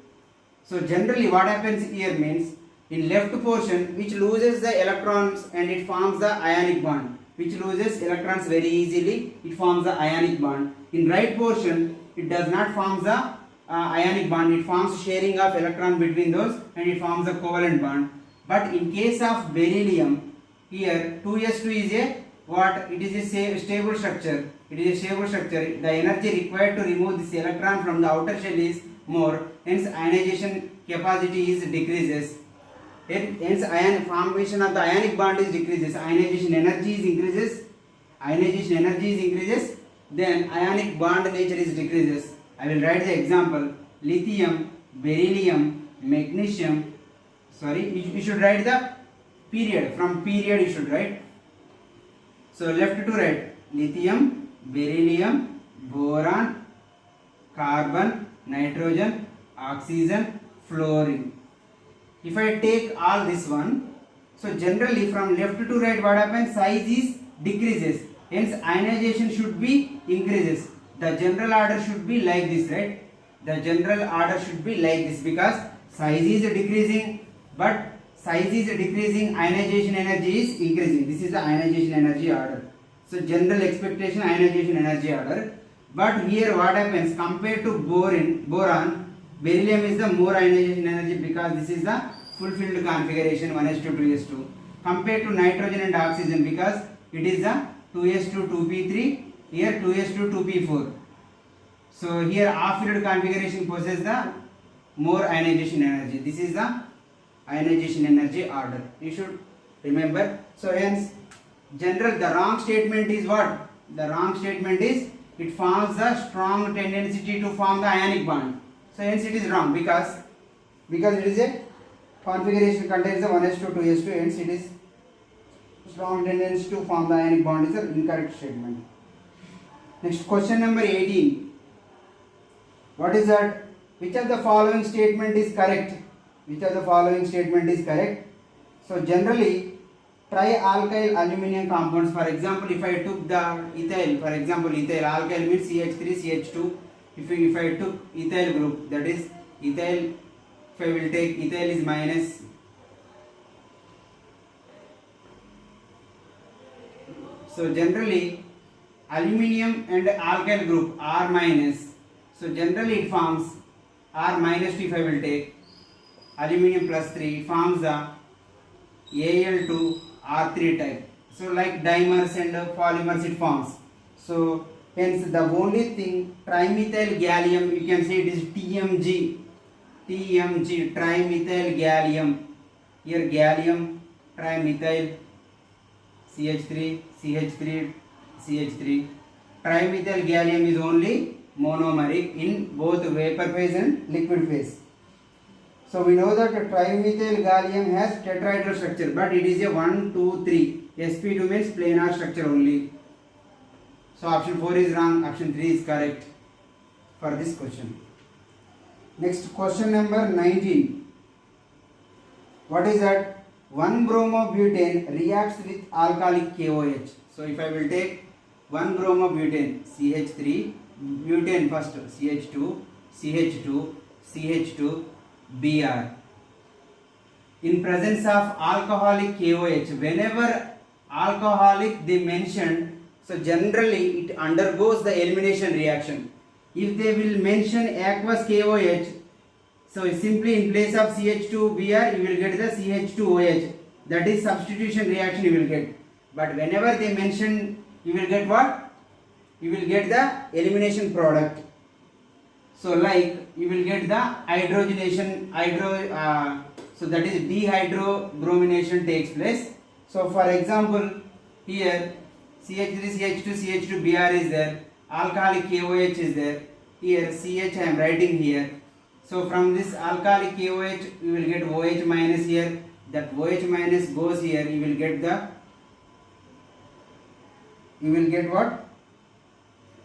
Speaker 1: So generally what happens here means in left portion which loses the electrons and it forms the ionic bond, which loses electrons very easily, it forms the ionic bond. In right portion it does not form the ionic bond, it forms sharing of electron between those and it forms a covalent bond. But in case of beryllium, here 2s2 is a what? It is a stable structure. It is a stable structure. The energy required to remove this electron from the outer shell is more, hence ip capacity is decreases. Hence ion formation of the ionic bond is decreases. Ionization energy is increases. Then ionic bond nature is decreases. I will write the example: lithium, beryllium, magnesium. You should write the period. From period you should write. So left to right: lithium, beryllium, boron, carbon, nitrogen, oxygen, fluorine. If I take all this one, so generally from left to right what happens? Size is decreases. Hence ionization should be increases. The general order should be like this, right? The general order should be like this because size is decreasing, but size is decreasing, ionization energy is increasing. This is the ionization energy order. So general expectation ionization energy order. But here what happens? Compared to boron, beryllium is the more ionization energy because this is the full-filled configuration 1s2 2s2. Compared to nitrogen and oxygen because it is the 2s2 2p3, here 2s2 2p4. So here half-filled configuration possesses the more ionization energy. This is the ionization energy order. You should remember. So hence general the wrong statement is what? The wrong statement is it forms the strong tendency to form the ionic bond. So hence it is wrong because it is a configuration contains the 1s2 2s2, hence it is strong tendency to form the ionic bond is an incorrect statement. Next, question number 18. What is that? Which of the following statement is correct? Which of the following statement is correct? So generally trialkyl aluminum compounds, for example if I took the ethyl, for example ethyl, alkyl means CH3 CH2. If I took ethyl group, that is ethyl, if I will take ethyl is minus, so generally aluminium and alkyl group R minus, so generally it forms R minus 2. If I will take aluminium plus 3, it forms the Al2 R3 type. So like dimers and polymers it forms. So hence the only thing trimethyl gallium, you can say it is TMG, trimethyl gallium. Here gallium, trimethyl, CH3, CH3, CH3. Trimethyl gallium is only monomeric in both vapor phase and liquid phase. So we know that trimethyl gallium has tetrahedral structure, but it is a 1, 2, 3. sp2 means planar structure only. So option 4 is wrong, option 3 is correct for this question. Next question number 19. What is that? 1-bromobutane reacts with alkalic KOH. So if I will take 1-bromobutane CH3, butane first CH2, CH2, CH2, Br. In presence of alcoholic KOH, whenever alcoholic they mentioned, so generally it undergoes the elimination reaction. If they will mention aqueous KOH, so simply in place of CH2Br you will get the CH2OH, that is substitution reaction you will get. But whenever they mention, you will get what? You will get the elimination product. So like you will get the hydrogenation, so that is dehydrobromination takes place. So for example, here CH3, CH2, CH2Br is there, alcoholic KOH is there, here CH I am writing here. So from this alcoholic KOH you will get OH minus here, that OH minus goes here, you will get what?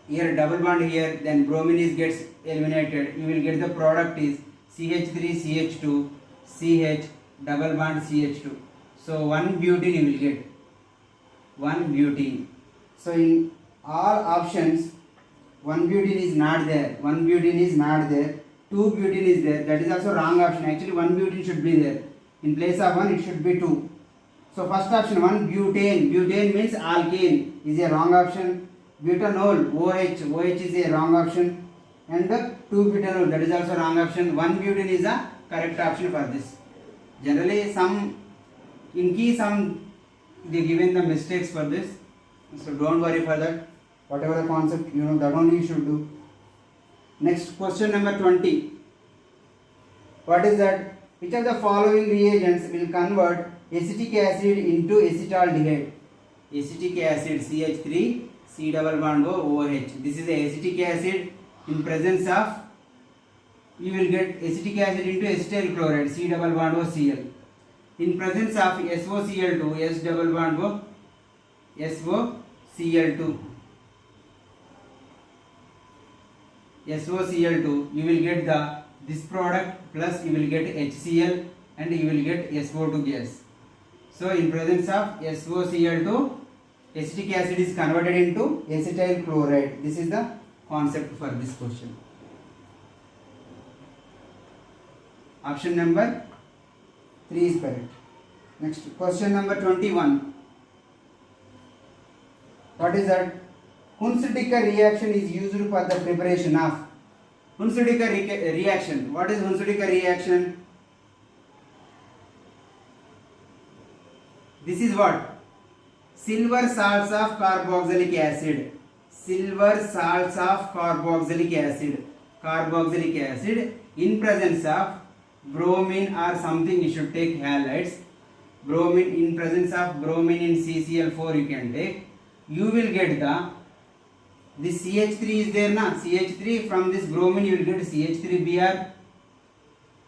Speaker 1: Here double bond here, then bromine gets eliminated, you will get the product is CH3, CH2, CH, double bond CH2. So 1-butene you will get, 1-butene. So in all options 1-butene is not there, 1-butene is not there, 2-butene is there, that is also wrong option. Actually 1-butene should be there, in place of 1 it should be 2. So first option 1-butane, butane means alkane, is a wrong option. Butanol, OH is a wrong option, and 2-butanol, that is also wrong option. 1-butane is a correct option for this. Generally in key some they given the mistakes for this, so don't worry for that. Whatever the concept you know, that only you should do. Next question number 20. What is that? Which of the following reagents will convert acetic acid into acetaldehyde? Acetic acid CH3, C double bond OH. This is the acetic acid. In presence of, you will get acetic acid into acetyl chloride, C double bond OCl. In presence of SOCl2, S double bond SOCl2. SOCl2, you will get this product plus you will get HCl and you will get SO2 gas. So in presence of SOCl2, acetic acid is converted into acetyl chloride. This is the concept for this question. Option number 3 is correct. Next question number 21. What is that? Hunsdiecker reaction is used for the preparation of Hunsdiecker reaction. What is Hunsdiecker reaction? This is what? Silver salts of carboxylic acid. Silver salts of carboxylic acid. Carboxylic acid in presence of bromine or something, you should take halides. Bromine in presence of bromine in CCl4 you can take. You will get this CH3 is there na, CH3 from this bromine you will get CH3Br.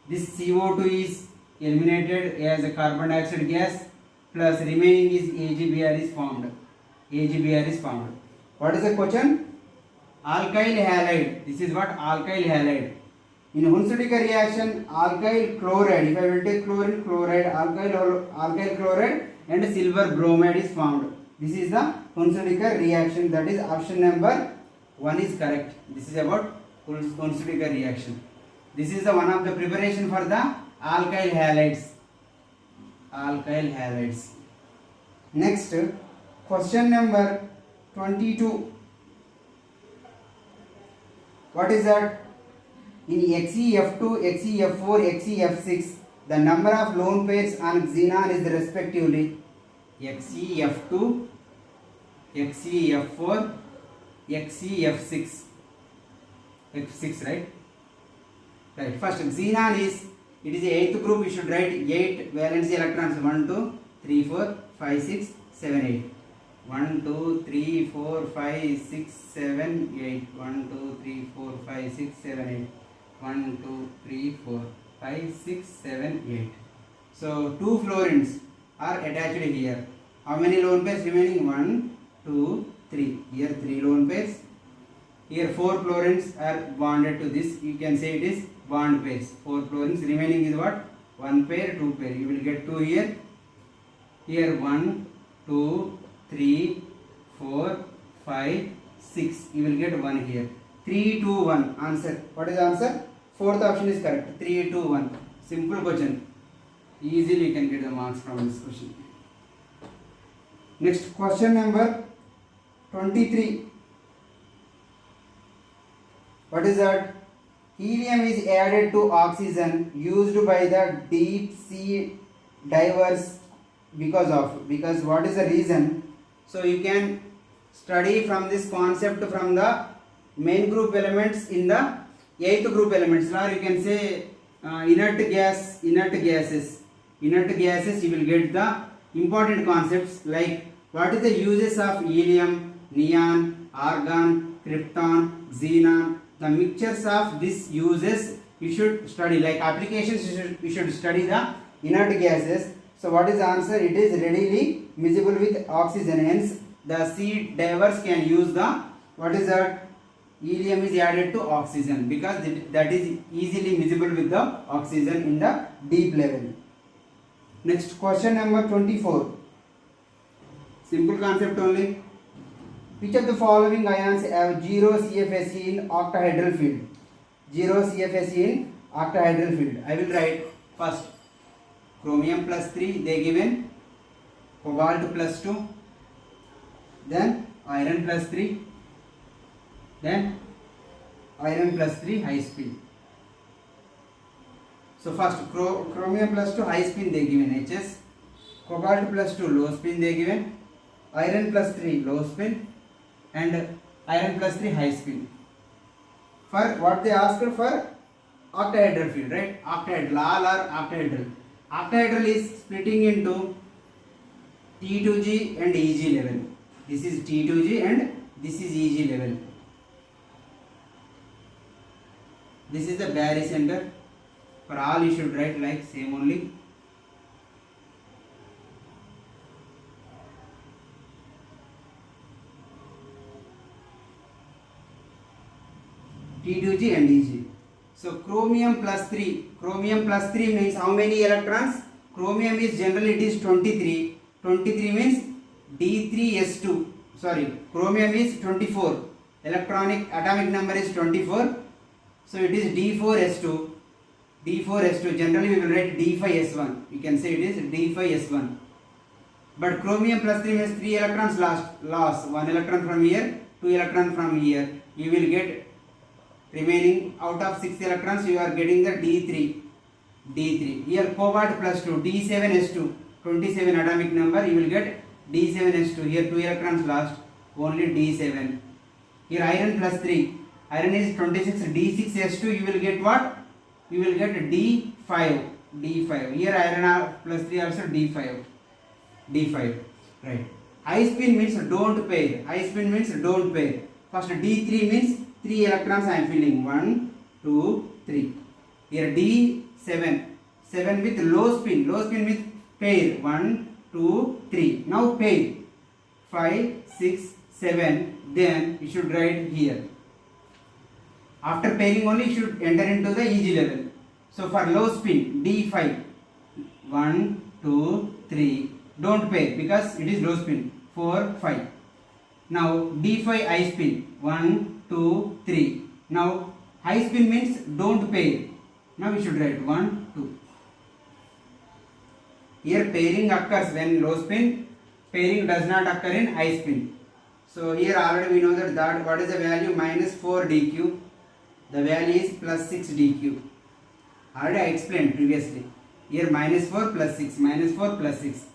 Speaker 1: This CO2 is eliminated as a carbon dioxide gas, plus remaining is AgBr is formed. AgBr is formed. What is the question? Alkyl halide. This is what? Alkyl halide. In Hunsdiecker reaction, alkyl chloride, if I will take chlorine chloride, alkyl chloride and silver bromide is formed. This is the Hunsdiecker reaction, that is option number 1 is correct. This is about Hunsdiecker reaction. This is the one of the preparation for the alkyl halides. Alkyl halides. Next, question number 22. What is that? In XeF2, XeF4, XeF6, the number of lone pairs on xenon is respectively XeF2, XeF4, XeF6. F6, right? Right. First, xenon is, it is the 8th group. You should write 8 valency electrons. 1, 2, 3, 4, 5, 6, 7, 8. 1, 2, 3, 4, 5, 6, 7, 8. 1, 2, 3, 4, 5, 6, 7, 8. 1, 2, 3, 4, 5, 6, 7, 8. So 2 fluorines are attached here. How many lone pairs remaining? 1, 2, 3. Here 3 lone pairs. Here 4 fluorines are bonded to this. You can say it is bond pairs. 4 fluorines. Remaining is what? 1 pair, 2 pair. You will get 2 here. Here 1, 2, 3, 4, 5, 6. You will get 1 here. 3, 2, 1. Answer. What is the answer? Fourth option is correct. 3, 2, 1. Simple question. Easily you can get the marks from this question. Next question number 23. What is that? Helium is added to oxygen used by the deep sea divers because what is the reason? So you can study from this concept from the main group elements in the eighth group elements, or you can say inert gases. Inert gases, you will get the important concepts like what is the uses of helium, neon, argon, krypton, xenon. The mixtures of these uses you should study, like applications you should study the inert gases. So what is the answer? It is readily miscible with oxygen, hence the sea divers can use the, what is that? Helium is added to oxygen because that is easily miscible with the oxygen in the deep level. Next question number 24. Simple concept only. Which of the following ions have 0 CFSE in octahedral field? 0 CFSE in octahedral field. I will write first chromium plus 3, they given, cobalt plus 2, then iron plus 3, then iron plus 3 high spin. So first chromium plus 2 high spin they given HS, cobalt plus 2 low spin they given, iron plus 3 low spin, and iron plus 3 high spin. For what they asked for octahedral field, right? Octahedral, all are octahedral. Octahedral is splitting into T2G and EG level. This is T2G and this is EG level. This is the barycenter. For all you should write like same only. T2G and EG. So chromium plus 3 means how many electrons? Chromium is generally it is 23. 23 means D3S2. Sorry, chromium is 24. Electronic atomic number is 24. So it is D4S2. D4S2. Generally we will write D5S1. You can say it is D5S1. But chromium plus 3 means 3 electrons loss. 1 electron from here, 2 electron from here. You will get remaining out of 6 electrons, you are getting the D3. Here cobalt plus 2, D7S2, 27 atomic number, you will get D7S2. Here 2 electrons lost, only D7. Here iron plus 3, iron is 26, D6S2, you will get what? You will get D5. Here iron plus 3 also D5. Right. High spin means don't pair. First D3 means 3 electrons I am filling. 1, 2, 3. Here D7. 7 with low spin. Low spin with pair. 1, 2, 3. Now pair. 5, 6, 7. Then you should write here. After pairing only you should enter into the EG level. So for low spin D5. 1, 2, 3. Don't pair because it is low spin. 4, 5. Now D5 high spin. 1, 2, 3. Now high spin means don't pair. Now we should write 1, 2. Here pairing occurs when low spin. Pairing does not occur in high spin. So here already we know that what is the value? Minus 4 dq. The value is plus 6 dq. Already I explained previously. Here minus 4 plus 6. Minus 4 plus 6.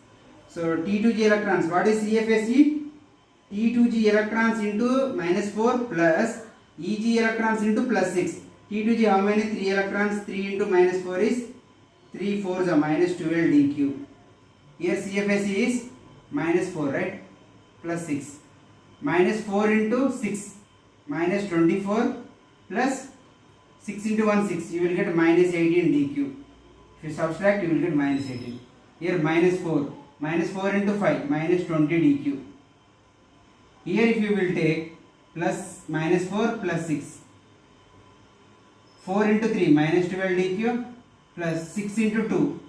Speaker 1: So T2G electrons. What is CFSE? T2G electrons into minus 4 plus EG electrons into plus 6. T2G how many? 3 electrons. 3 into minus 4 is 3 4s are minus 12 dq. Here CFSE is minus 4, right? Plus 6. Minus 4 into 6. Minus 24 plus 6 into 1 6. You will get minus 18 dq. If you subtract you will get minus 18. Here minus 4. Minus 4 into 5. Minus 20 dq. Here if you will take plus minus 4 plus 6. 4 into 3 minus 12 dq plus 6 into 2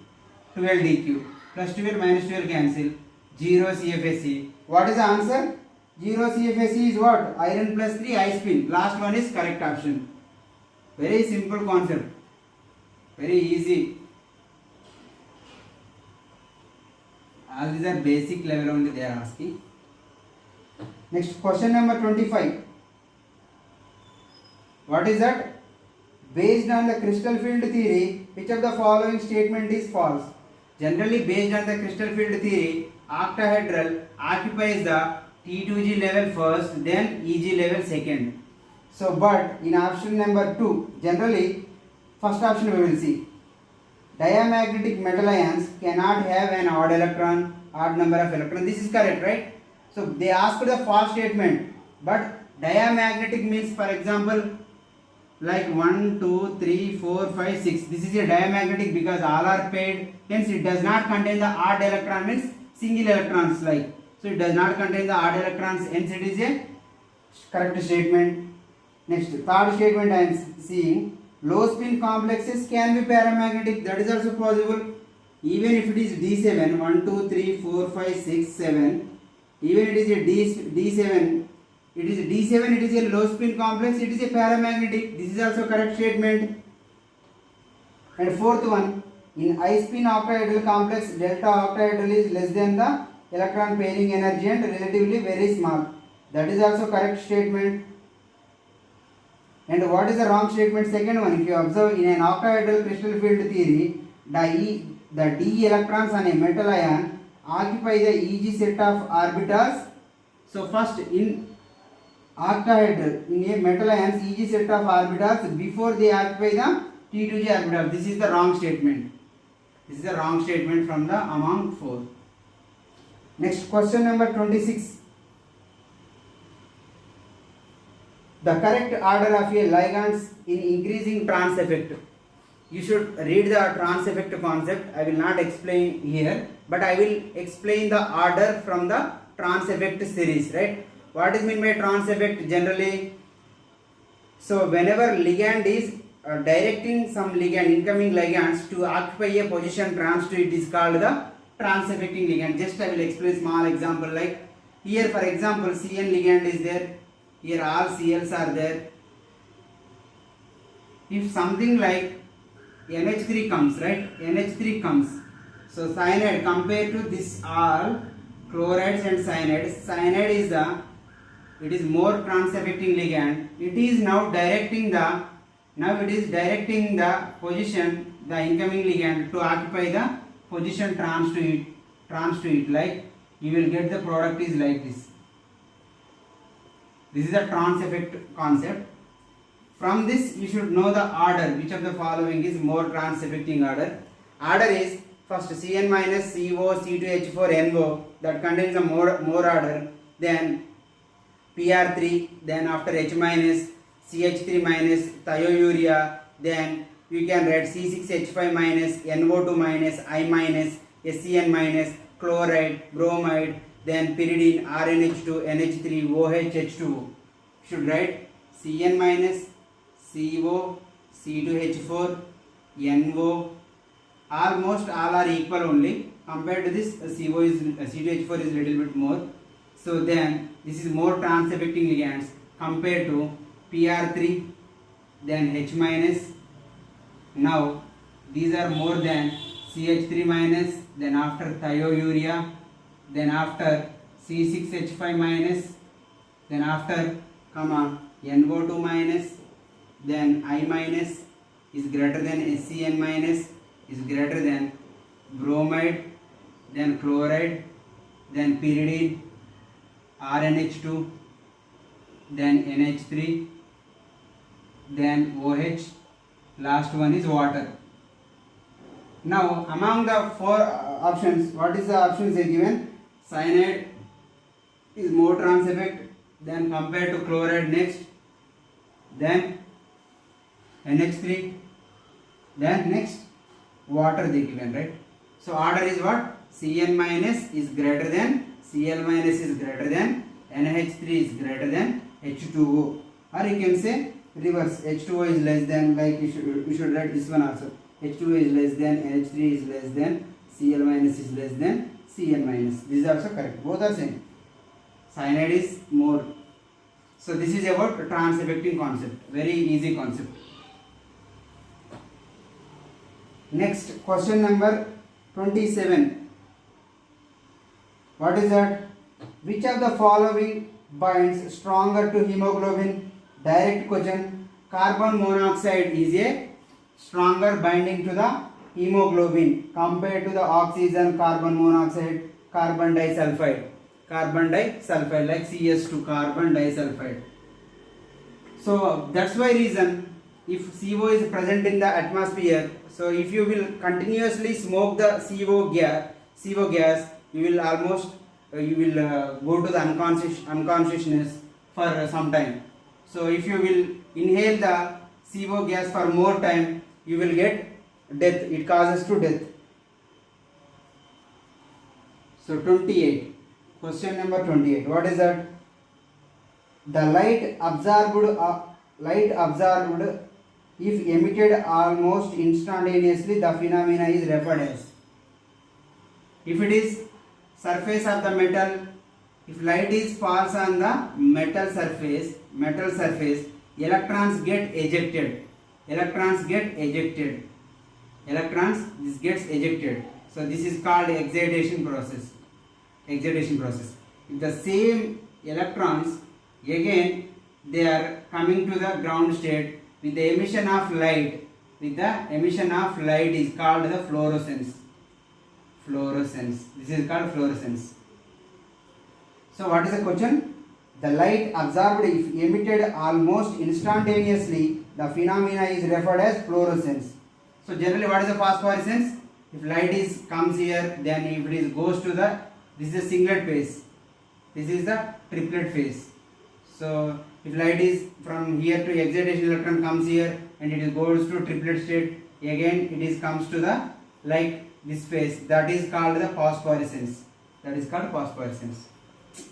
Speaker 1: 12 dq plus 12 minus 12 cancel 0 CFSE. What is the answer? 0 CFSE is what? Iron plus 3 I spin. Last one is correct option. Very simple concept. Very easy. All these are basic level only they are asking. Next question number 25. What is that? Based on the crystal field theory, which of the following statement is false? Generally, based on the crystal field theory, octahedral occupies the T2G level first, then EG level second. So, but in option number 2, generally, first option we will see. Diamagnetic metal ions cannot have an odd number of electrons. This is correct, right? So, they asked the false statement, but diamagnetic means, for example, like 1, 2, 3, 4, 5, 6. This is a diamagnetic because all are paired. Hence, it does not contain the odd electron, means single electrons like. So, it does not contain the odd electrons. Hence, it is a correct statement. Next, third statement I am seeing. Low spin complexes can be paramagnetic. That is also possible. Even if it is D7, 1, 2, 3, 4, 5, 6, 7. Even it is a D7. It is D7, it is a low spin complex, it is a paramagnetic. This is also correct statement. And fourth one, in high spin octahedral complex, delta octahedral is less than the electron pairing energy and relatively very small. That is also correct statement. And what is the wrong statement? Second one, if you observe in an octahedral crystal field theory, the d electrons on a metal ion occupy the Eg set of orbitals. So first in octahedral, in a metal ions Eg set of orbitals before they occupy the T2G orbital. This is the wrong statement. This is the wrong statement from the among 4. Next question number 26. The correct order of a ligands in increasing trans effect. You should read the trans effect concept. I will not explain here, but I will explain the order from the trans effect series, right? What is meant by trans effect generally? So whenever ligand is directing some ligand, incoming ligands to occupy a position trans to it is called the trans affecting ligand. Just I will explain small example like here for example CN ligand is there. Here all CLs are there. If something like NH3 comes, right? NH3 comes. So cyanide compared to this all chlorides and cyanides. Cyanide is it is more trans affecting ligand. It is now directing the position, the incoming ligand to occupy the position trans to it. Like you will get the product is like this. This is the trans effect concept. From this you should know the order. Which of the following is more trans affecting order? Order is first Cn minus CO C2H4 NO that contains a more order. Then PR3. Then after H minus CH3 minus thiourea. Then you can write C6H5 minus NO2 minus I minus SCN minus chloride bromide. Then pyridine RNH2 NH3 OHH2. Should write Cn minus CO C2H4 NO. Almost all are equal only. Compared to this, CO is C2H4 is little bit more. So then this is more trans affecting ligands compared to PR3, then H minus. Now these are more than CH3 minus, then after thiourea, then after C6H5 minus, then after NO2 minus, then I minus is greater than SCN minus is greater than bromide, then chloride, then pyridine, RNH2, then NH3, then OH, last one is water. Now among the 4 options, what is the options they given? Cyanide is more trans effect, then compared to chloride next, then NH3, then next water they given, right? So order is what? Cn minus is greater than, Cl minus is greater than, NH3 is greater than H2O, or you can say reverse. H2O is less than, like you should write this one also. H2O is less than, NH3 is less than, Cl minus is less than, Cl minus. This is also correct. Both are same. Cyanide is more. So this is about trans-affecting concept. Very easy concept. Next, question number 27. What is that? Which of the following binds stronger to hemoglobin? Direct question. Carbon monoxide is a stronger binding to the hemoglobin compared to the oxygen, carbon monoxide, carbon disulfide. Carbon disulfide, like CS2, carbon disulfide. So that's why reason, if CO is present in the atmosphere, so if you will continuously smoke the CO gas, you will almost go to the unconsciousness for some time. So if you will inhale the CO gas for more time, you will get death. It causes to death. So 28. Question number 28. What is that? The light absorbed if emitted almost instantaneously, the phenomena is referred as. If it is surface of the metal, if light is falls on the metal surface, electrons get ejected. This gets ejected. So this is called excitation process. If the same electrons again they are coming to the ground state with the emission of light. Is called the fluorescence. This is called fluorescence. So what is the question? The light absorbed if emitted almost instantaneously, the phenomena is referred as fluorescence. So generally, what is the phosphorescence? If light comes here, then if it goes to the, this is a singlet phase. This is the triplet phase. So if light is from here to excitation electron comes here and it goes to triplet state, again it comes to the like this phase, that is called the phosphorescence.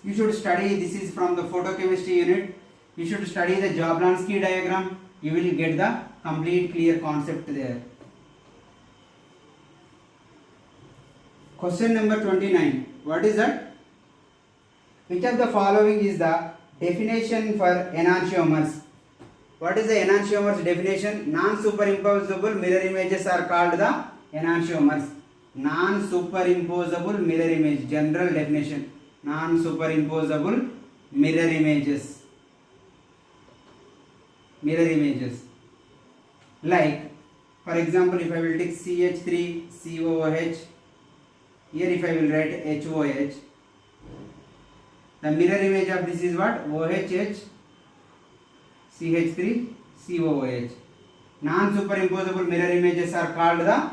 Speaker 1: You should study, this is from the photochemistry unit. You should study the Jablonski diagram. You will get the complete clear concept there. Question number 29. What is that? Which of the following is the definition for enantiomers? What is the enantiomers definition? Non-superimposable mirror images are called the enantiomers. Non-superimposable mirror image, general definition. Non-superimposable mirror images. Like, for example, if I will take CH3COOH, here if I will write HOH, the mirror image of this is what? OHH CH3COOH. Non-superimposable mirror images are called the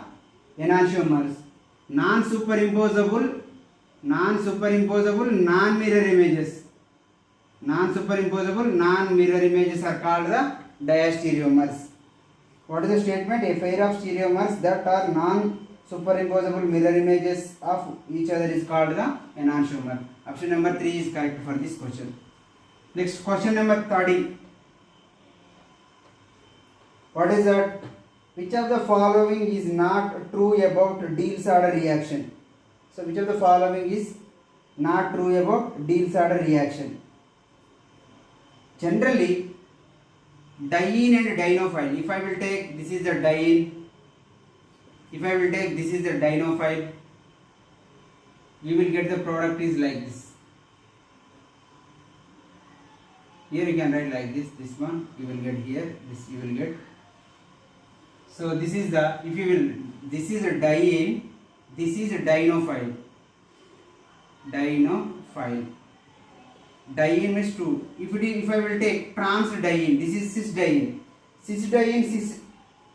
Speaker 1: enantiomers. Non-superimposable non-mirror images. Non-superimposable non-mirror images are called the diastereomers. What is the statement? A pair of stereomers that are non-superimposable mirror images of each other is called the enantiomer. Option number 3 is correct for this question. Next, question number 30. What is that? Which of the following is not true about Diels-Alder reaction? So which of the following is not true about Diels-Alder reaction? Generally, diene and dienophile. If I will take this is the diene, if I will take this is the dienophile, you will get the product is like this. Here you can write like this. This one you will get here. This you will get. So this is the, if you will, this is a diene, this is a dienophile. Diene means 2. If I will take trans diene, this is cisdiene. Cis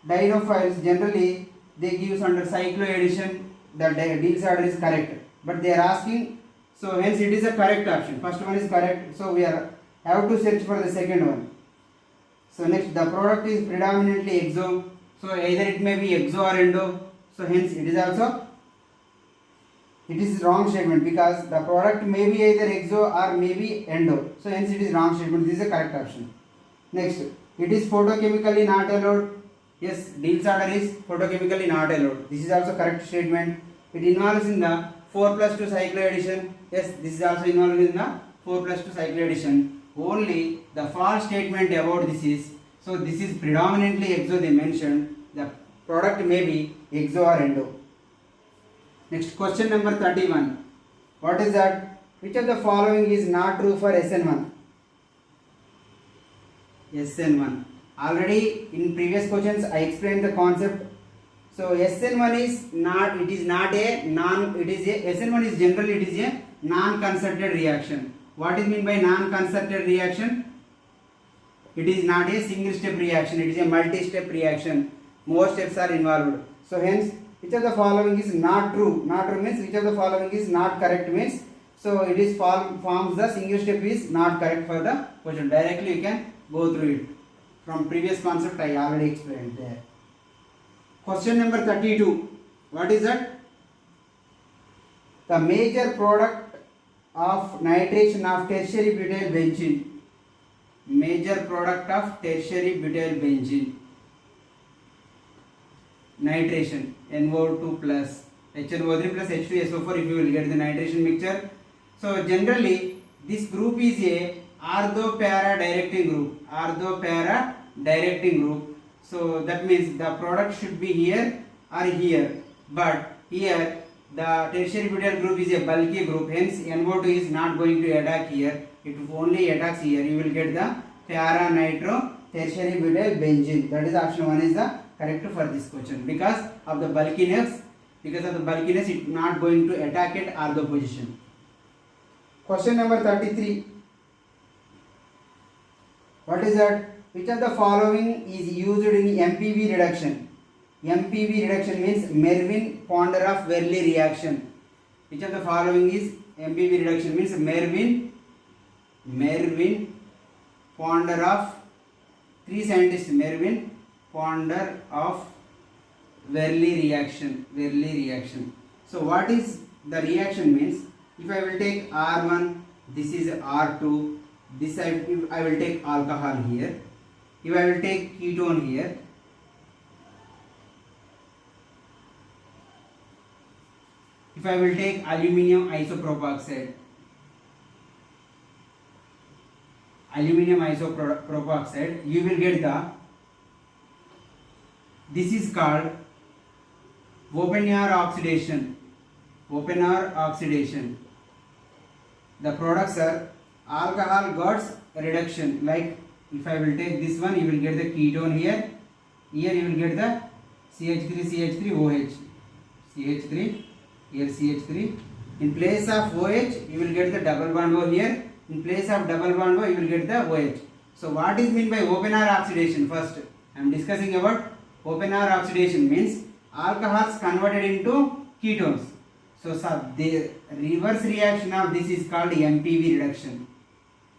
Speaker 1: dienophiles generally they give under cycloaddition. The Diels-Alder is correct, but they are asking, so hence it is a correct option. First one is correct, so we have to search for the second one. So next, the product is predominantly exo. So either it may be exo or endo. So hence it is also, it is wrong statement because the product may be either exo or may be endo. So hence it is wrong statement. This is the correct option. Next, It is photochemically not allowed. Yes, Diels order is photochemically not allowed. This is also correct statement. It involves in the 4+2 cycloaddition. Yes, this is also involved in the 4+2 cycloaddition. Only the false statement about this is, so this is predominantly exo they mentioned. The product may be exo or endo. Next question number 31. What is that? Which of the following is not true for SN1? SN1. Already in previous questions I explained the concept. So SN1 is not, it is not a non, it is a, SN1 is generally it is a non-concerted reaction. What is meant by non-concerted reaction? It is not a single step reaction, it is a multi-step reaction. More steps are involved. So hence, which of the following is not true? Not true means which of the following is not correct means, so it is forms the single step is not correct for the question. Directly you can go through it. From previous concept I already explained there. Question number 32. What is that? The major product of nitration of tertiary butyl benzene. Major product of tertiary butyl benzene. Nitration NO2 plus HNO3 plus H2SO4 if you will get the nitration mixture. So generally this group is a ortho-para directing group. Ortho-para directing group. So that means the product should be here or here. But here the tertiary butyl group is a bulky group. Hence NO2 is not going to attack here. It only attacks here. You will get the para nitro tertiary butyl benzene. That is option 1 is the correct for this question. Because of the bulkiness, it is not going to attack at ortho position. Question number 33. What is that? Which of the following is used in MPV reduction? MPV reduction means Mervin-Ponderoff-Verley reaction. Which of the following is MPV reduction means Mervin-Ponderoff, 3 scientists, Mervin-Ponderoff-Verley reaction. So what is the reaction means? If I will take R1, this is R2, this I will take alcohol here. If I will take ketone here, if I will take aluminium isopropoxide, you will get this is called open-air oxidation. The products are alcohol gas reduction. Like if I will take this one, you will get the ketone here. Here you will get the CH3OH. CH3, here CH3. In place of OH, you will get the double bond O here. In place of double bond O, you will get the OH. So what is meant by open-air oxidation? First, I am discussing about open-air oxidation means alcohols converted into ketones. So the reverse reaction of this is called MPV reduction.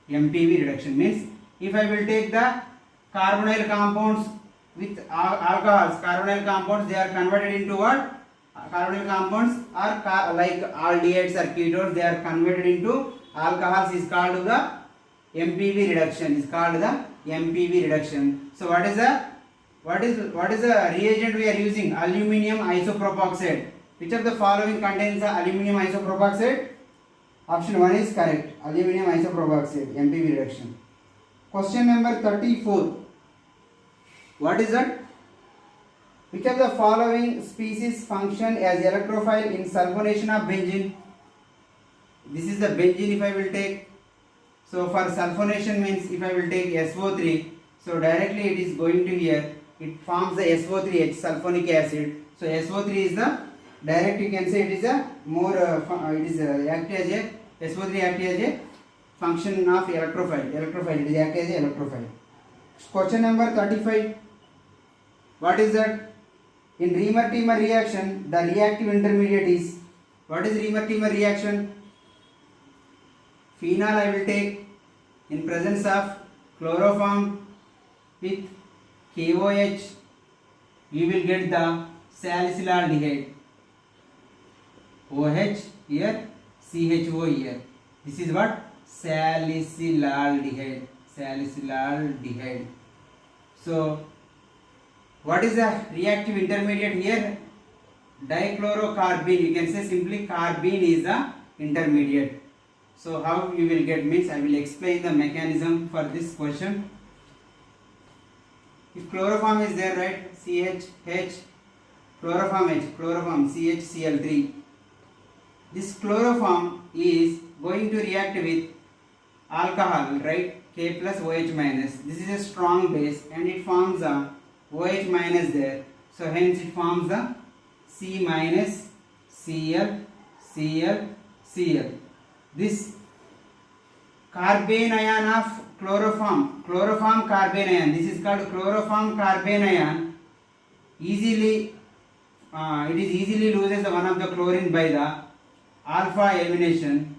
Speaker 1: MPV reduction means if I will take the carbonyl compounds with alcohols, carbonyl compounds, they are converted into what? Carbonyl compounds are like aldehydes or ketones, they are converted into alcohols is called the MPV reduction. So what is the reagent we are using? Aluminium isopropoxide. Which of the following contains the aluminium isopropoxide? Option 1 is correct. Aluminium isopropoxide, MPV reduction. Question number 34. What is that? Which of the following species function as electrophile in sulfonation of benzene? This is the benzene if I will take. So for sulfonation means if I will take SO3, so directly it is going to here. It forms the SO3H, sulfonic acid. So SO3 is the direct, you can say it is a more it is act as a SO3 act as a function of electrophile. It is act as a electrophile. Question number 35. What is that? In Reamer-Teemer reaction, the reactive intermediate is, what is Reamer-Teemer reaction? Phenol I will take in presence of chloroform with KOH, you will get the salicylaldehyde. OH here, CHO here. This is what? Salicylaldehyde. So what is the reactive intermediate here? Dichlorocarbene. You can say simply carbene is the intermediate. So how you will get means I will explain the mechanism for this question. If chloroform is there, right, CH, chloroform H, chloroform CHCl3. This chloroform is going to react with alcohol, right, K plus OH minus. This is a strong base and it forms a OH minus there. So hence it forms the C minus Cl, Cl, Cl. This carbene ion of chloroform carbene ion, this is called chloroform carbene ion, easily it is easily loses the one of the chlorine by the alpha elimination,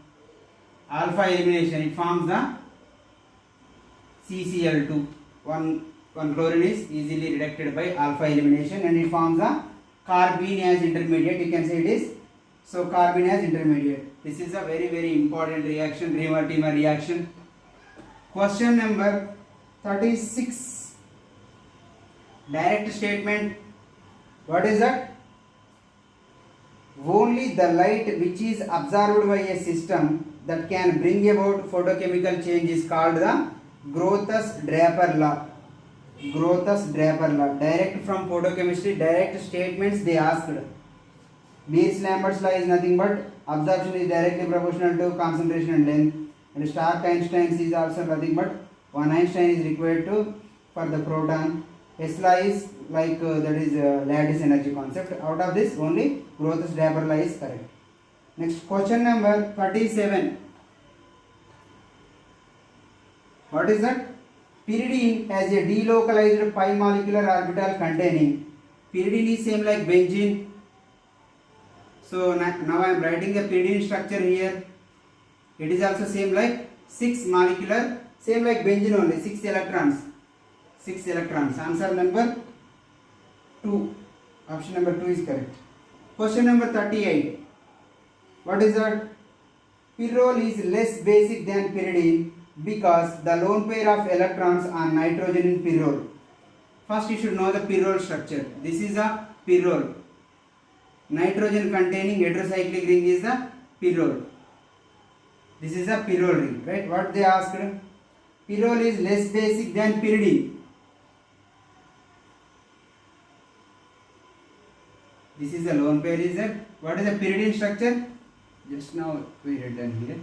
Speaker 1: it forms the CCl2. One chlorine is easily reduced by alpha elimination and it forms the carbene as intermediate. You can say it is, so carbene as intermediate. This is a very important reaction, Reamer-Tiemer reaction. Question number 36. Direct statement. What is that? Only the light which is absorbed by a system that can bring about photochemical change is called the Grothus-Draper law. Grothus-Draper law. Direct from photochemistry, direct statements they asked. Beers-Lambert's law is nothing but absorption is directly proportional to concentration and length, and Stark-Einstein's is also nothing but one Einstein is required to for the proton. S law is like that is lattice energy concept. Out of this only Grothus-Draper law is correct. Next question number 37. What is that? Pyridine has a delocalized pi molecular orbital containing. Pyridine is same like benzene. So now I am writing the pyridine structure here. It is also same like 6 molecular, same like benzene only, 6 electrons. 6 electrons. Answer number 2. Option number 2 is correct. Question number 38. What is that? Pyrrole is less basic than pyridine because the lone pair of electrons are nitrogen in pyrrole. First you should know the pyrrole structure. This is a pyrrole. Nitrogen containing heterocyclic ring is the pyrrole. This is a pyrrole ring, right? What they asked? Pyrrole is less basic than pyridine. This is a lone pair, is that? What is the pyridine structure? Just now we read done here.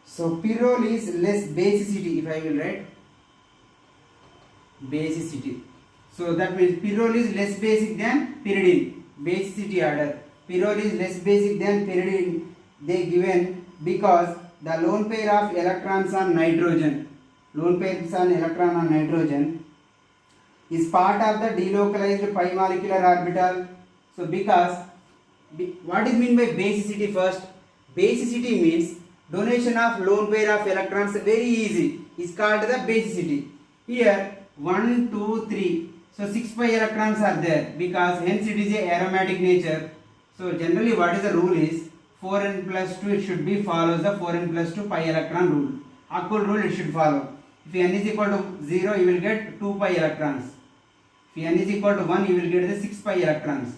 Speaker 1: So pyrrole is less basicity, if I will write basicity. So that means pyrrole is less basic than pyridine. Basicity order. Pyrrole is less basic than pyridine. They given because the lone pair of electrons on nitrogen. Lone pairs on electron on nitrogen is part of the delocalized pi molecular orbital. So because what is mean by basicity first? Basicity means donation of lone pair of electrons, very easy, is called the basicity. Here 1, 2, 3. So 6 pi electrons are there because hence it is a aromatic nature. So generally what is the rule is 4n plus 2 it should be follows the 4n plus 2 pi electron rule. Akul rule it should follow. If n is equal to 0 you will get 2 pi electrons. If n is equal to 1 you will get the 6 pi electrons.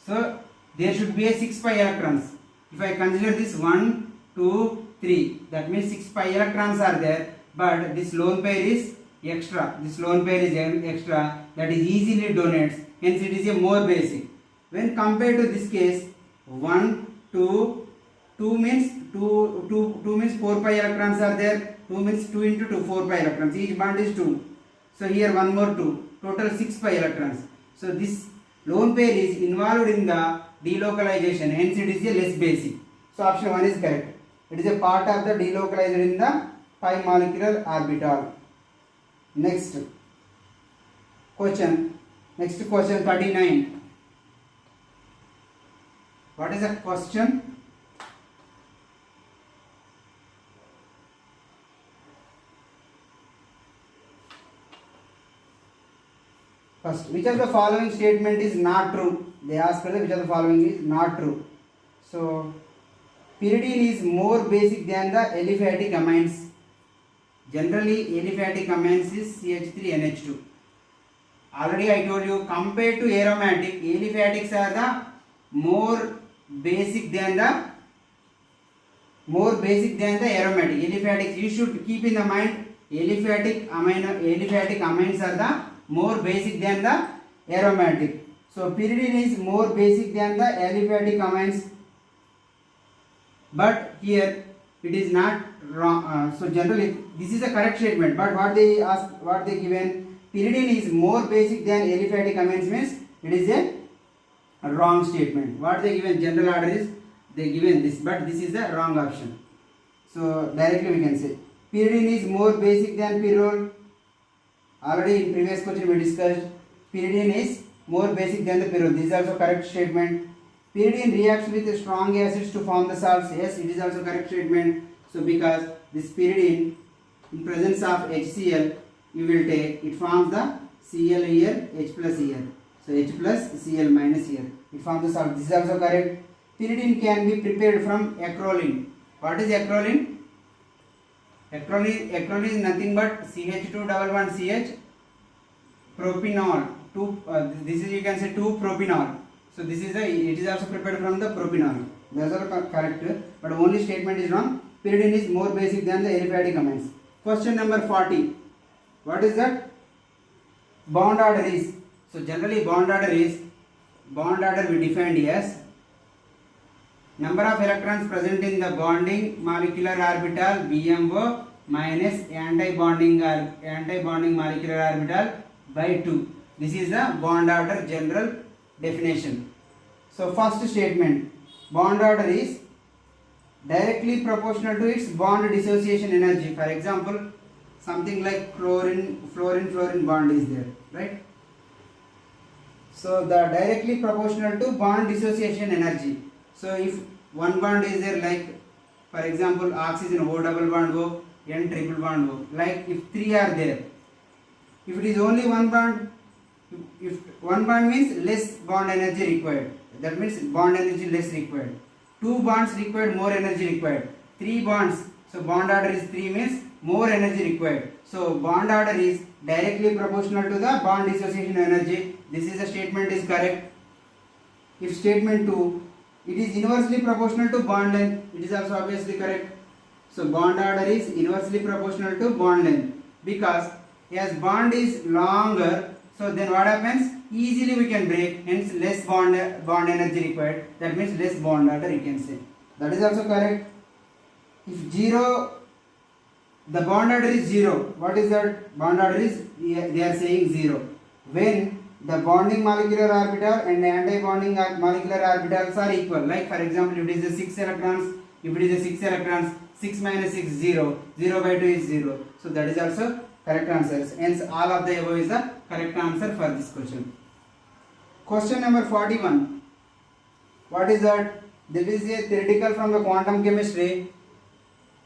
Speaker 1: So there should be a 6 pi electrons. If I consider this 1, 2, 3, that means 6 pi electrons are there, but this lone pair is extra. This lone pair is extra, that is easily donates, hence it is a more basic. When compared to this case, 1, 2, 2 means 2 means 4 pi electrons are there. 2 means 2 into 2, 4 pi electrons. Each bond is 2. So here one more 2. Total 6 pi electrons. So this lone pair is involved in the delocalization. Hence it is a less basic. So option 1 is correct. It is a part of the delocalized in the pi molecular orbital. Next question 39. What is the question? First, which of the following statement is not true? They ask whether which of the following is not true. So, pyridine is more basic than the aliphatic amines. Generally, aliphatic amines is CH3NH2. Already I told you, compared to aromatic, aliphatics are the more basic than the aromatic. Aliphatics, you should keep in the mind, aliphatic amines are the more basic than the aromatic. So pyridine is more basic than the aliphatic amines, but here it is not wrong. So generally this is a correct statement, but what they given, pyridine is more basic than aliphatic amines means it is a wrong statement. What they given general order is they given this, but this is the wrong option. So directly we can say pyridine is more basic than pyrrole. Already in previous question we discussed pyridine is more basic than the pyrrole. This is also correct statement. Pyridine reacts with strong acids to form the salts. Yes, it is also correct statement. So because this pyridine in presence of HCl, you will take, it forms the Cl here, H plus here. So H plus Cl minus here. It forms the salt. This is also correct. Pyridine can be prepared from acrolein. What is acrolein? Acrolein is nothing but CH2 double bond CH propanol. This is, you can say, 2-propanol. So this is it is also prepared from the propanol. That's all correct, but only statement is wrong. Pyridine is more basic than the aliphatic amines. Question number 40. What is that? Bond order is. So generally bond order we defined as number of electrons present in the bonding molecular orbital BMO minus anti-bonding molecular orbital by 2. This is the bond order general definition. So first statement, bond order is directly proportional to its bond dissociation energy. For example, something like fluorine bond is there, right? So the directly proportional to bond dissociation energy. So if one bond is there, like for example oxygen O double bond O, N triple bond O, like if 3 are there, if it is only one bond, if one bond means less bond energy required, that means bond energy less required. 2 bonds required, more energy required. 3 bonds, so bond order is 3 means more energy required. So bond order is directly proportional to the bond dissociation energy. This is the statement is correct. If statement 2, it is inversely proportional to bond length, it is also obviously correct. So bond order is inversely proportional to bond length, because as bond is longer, so then what happens? Easily we can break, hence less bond energy required. That means less bond order you can say. That is also correct. If 0, the bond order is 0. What is that? Bond order is, they are saying 0. When the bonding molecular orbital and anti-bonding molecular orbitals are equal. Like for example, if it is a 6 electrons, 6 minus 6 0, 0 by 2 is 0. So that is also correct answers. Hence all of the above is the correct answer for this question. Question number 41. What is that? This is a theoretical from the quantum chemistry.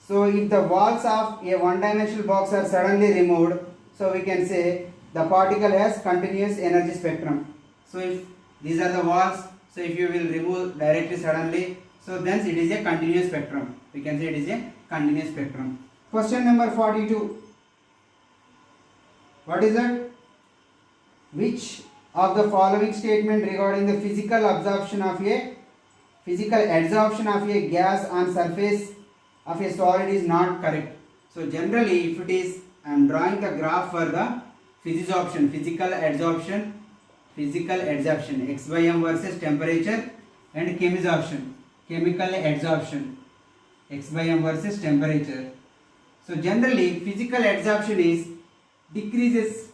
Speaker 1: So if the walls of a one-dimensional box are suddenly removed, so we can say the particle has continuous energy spectrum. So if these are the walls, so if you will remove directly suddenly, so then it is a continuous spectrum. We can say it is a continuous spectrum. Question number 42. What is that? Which of the following statement regarding the physical adsorption of a gas on surface of a solid is not correct? So generally, if it is, I am drawing the graph for the physical adsorption, X by M versus temperature, and chemical adsorption, X by M versus temperature. So generally, physical adsorption is decreases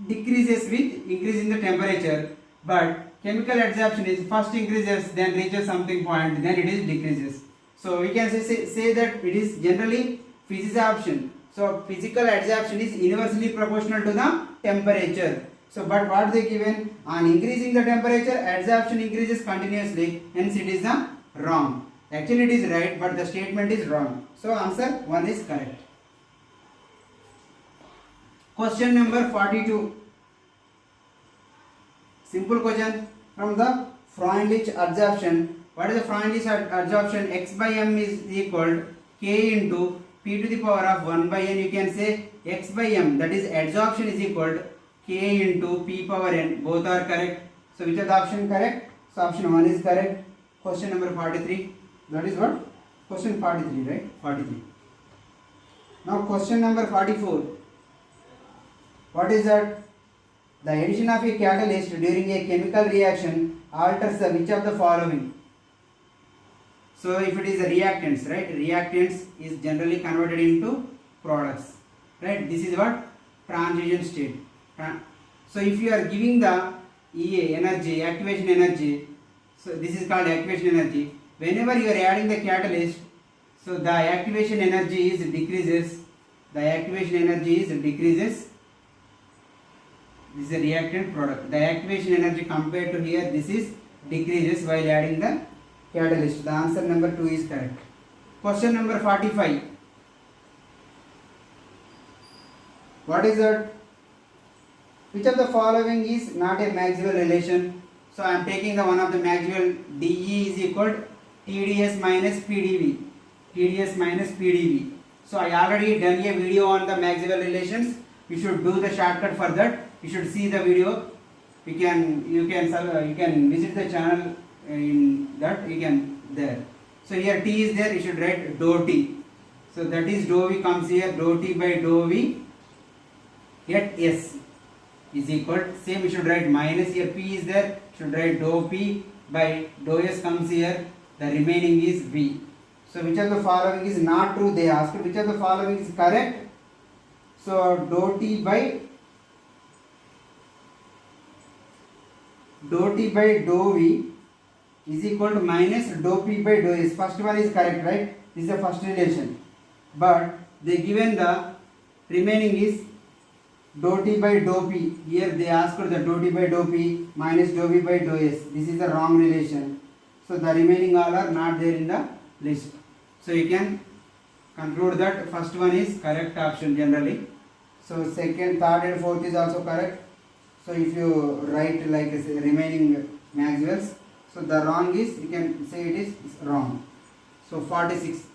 Speaker 1: with increase in the temperature, but chemical adsorption is first increases, then reaches something point, then it is decreases. So we can say that it is generally physisorption. So physical adsorption is inversely proportional to the temperature. So but what they given, on increasing the temperature, adsorption increases continuously, hence it is the wrong. Actually it is right, but the statement is wrong. So answer 1 is correct. Question number 42. Simple question from the Freundlich adsorption. What is the Freundlich adsorption? X by m is equal k into p to the power of 1 by n. You can say x by m, that is adsorption, is equal to k into p power n. Both are correct. So which are the option correct? So option 1 is correct. Question number 43. That is what? Question 43, right? 43. Now question number 44. What is that? The addition of a catalyst during a chemical reaction alters the which of the following? So if it is a reactants, right? Reactants is generally converted into products, right? This is what? Transition state. So if you are giving the EA energy, activation energy, so this is called activation energy. Whenever you are adding the catalyst, so the activation energy is decreases. The activation energy is decreases. This is a reactant product. The activation energy compared to here, this is decreases while adding the catalyst. The answer number 2 is correct. Question number 45. What is that? Which of the following is not a Maxwell relation? So I am taking the one of the Maxwell. dE is equal to TdS minus PdV. TdS minus PdV. So I already done a video on the Maxwell relations. You should do the shortcut for that. You should see the video. You can visit the channel in that. You can there. So here T is there. You should write dou T. So that is dou V comes here. Dou T by dou V at S is equal. Same you should write minus here. P is there. Should write dou P by dou S comes here. The remaining is V. So which of the following is not true? They asked. Which of the following is correct? So dou T by dou V is equal to minus dou P by dou S. First one is correct, right? This is the first relation. But they given the remaining is dou T by dou P. Here they asked for the dou T by dou P minus dou V by dou S. This is the wrong relation. So the remaining all are not there in the list. So you can conclude that first one is correct option generally. So second, third and fourth is also correct. So if you write like remaining Maxwell's, so the wrong is, you can say it is wrong. So 46.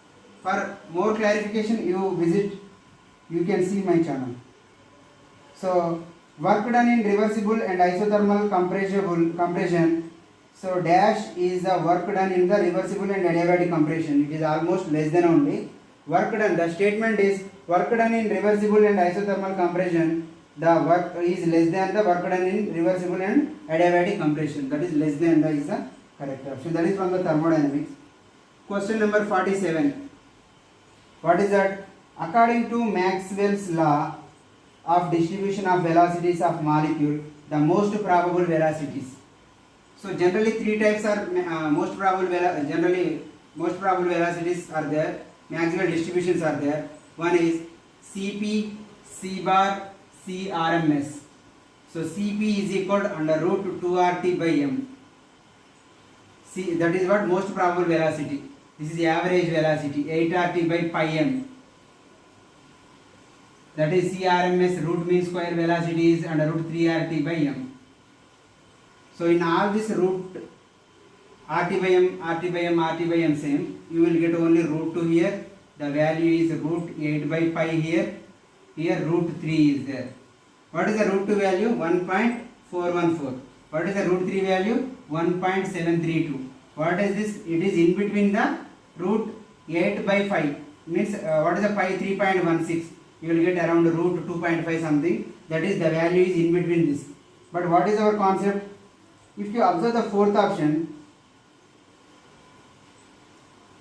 Speaker 1: For more clarification, you can see my channel. So work done in reversible and isothermal compression. So dash is the work done in the reversible and adiabatic compression. It is almost less than only. Work done, the statement is work done in reversible and isothermal compression. The work is less than the work done in reversible and adiabatic compression. That is less than the is the correct option. That is from the thermodynamics. Question number 47. What is that? According to Maxwell's law of distribution of velocities of molecule, the most probable velocities. So generally three types are most probable velocities are there. Maxwell distributions are there. One is Cp, C bar, C RMS. So Cp is equal to under root 2RT by m. C, that is what most probable velocity. This is the average velocity 8RT by pi m. That is CRMS, root mean square velocity is under root 3RT by m. So in all this root RT by m, RT by m, RT by m same, you will get only root 2 here. The value is root 8 by pi here. Here root 3 is there. What is the root 2 value? 1.414. What is the root 3 value? 1.732. What is this? It is in between the root 8 by 5. Means what is the pi? 3.16. You will get around root 2.5 something. That is the value is in between this. But what is our concept? If you observe the fourth option,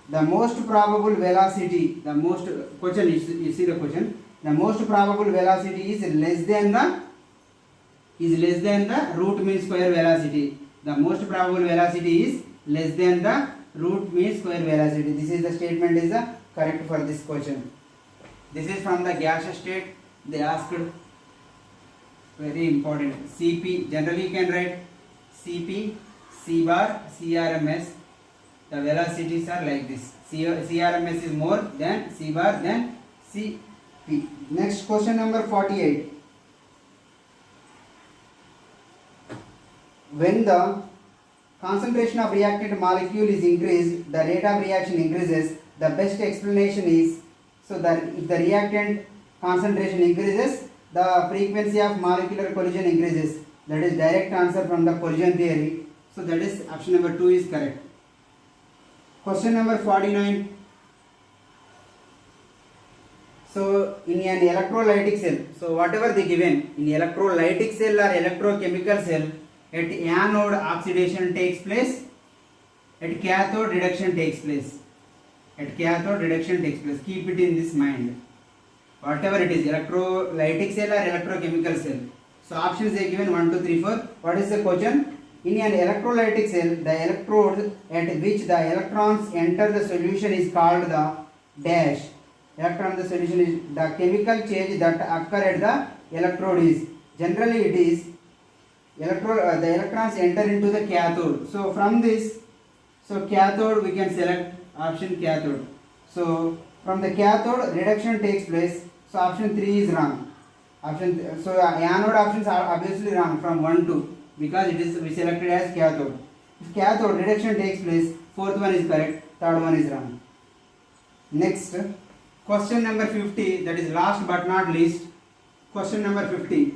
Speaker 1: the most probable velocity, the most question, you see the question, the most probable velocity is less than the root mean square velocity. The most probable velocity is less than the root mean square velocity. This is the statement is the correct for this question. This is from the gaseous state. They asked, very important, Cp. Generally you can write Cp, C bar, CRMS. The velocities are like this. CRMS is more than C bar than Cp. Next question number 48. when the concentration of reactant molecule is increased, the rate of reaction increases. The best explanation is, so that if the reactant concentration increases, the frequency of molecular collision increases. That is direct answer from the collision theory. So that is option number 2 is correct. Question number 49. So in an electrolytic cell, so whatever they given in electrolytic cell or electrochemical cell, at anode oxidation takes place, at cathode reduction takes place. At cathode reduction takes place. Keep it in this mind. Whatever it is, electrolytic cell or electrochemical cell. So options are given 1, 2, 3, 4. What is the question? In an electrolytic cell, the electrode at which the electrons enter the solution is called the dash. Electron in the solution is the chemical change that occur at the electrode is. Generally it is the electrons enter into the cathode. So from this, so cathode we can select option cathode. So from the cathode reduction takes place. So option 3 is wrong. So anode options are obviously wrong from 1 to, because it is we selected as cathode. If cathode reduction takes place, fourth one is correct, third one is wrong. Next, question number 50, that is last but not least. Question number 50.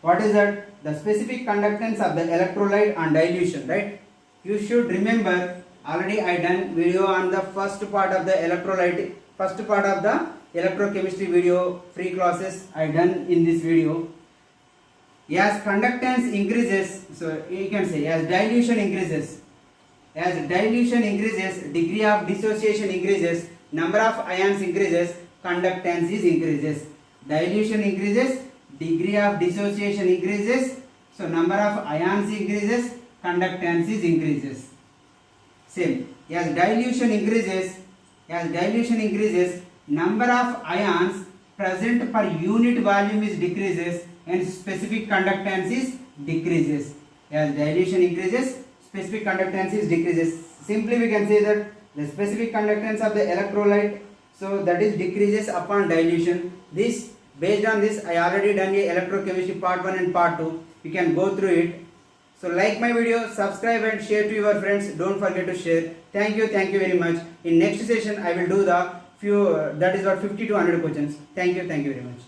Speaker 1: What is that? The specific conductance of the electrolyte on dilution, right? You should remember, already I done video on the first part of the electrolyte, first part of the electrochemistry video, free classes I done in this video. As conductance increases, so you can say as dilution increases, degree of dissociation increases, number of ions increases, conductance is increases. Dilution increases, degree of dissociation increases, so number of ions increases, conductance is increases. Same, as dilution increases, number of ions present per unit volume is decreases and specific conductance is decreases. As dilution increases, specific conductance is decreases. Simply we can say that the specific conductance of the electrolyte, so that is decreases upon dilution. This, based on this, I already done a electrochemistry part 1 and part 2. You can go through it. So like my video, subscribe and share to your friends. Don't forget to share. Thank you very much. In next session I will do the few, that is what 50 to 100 questions. Thank you very much.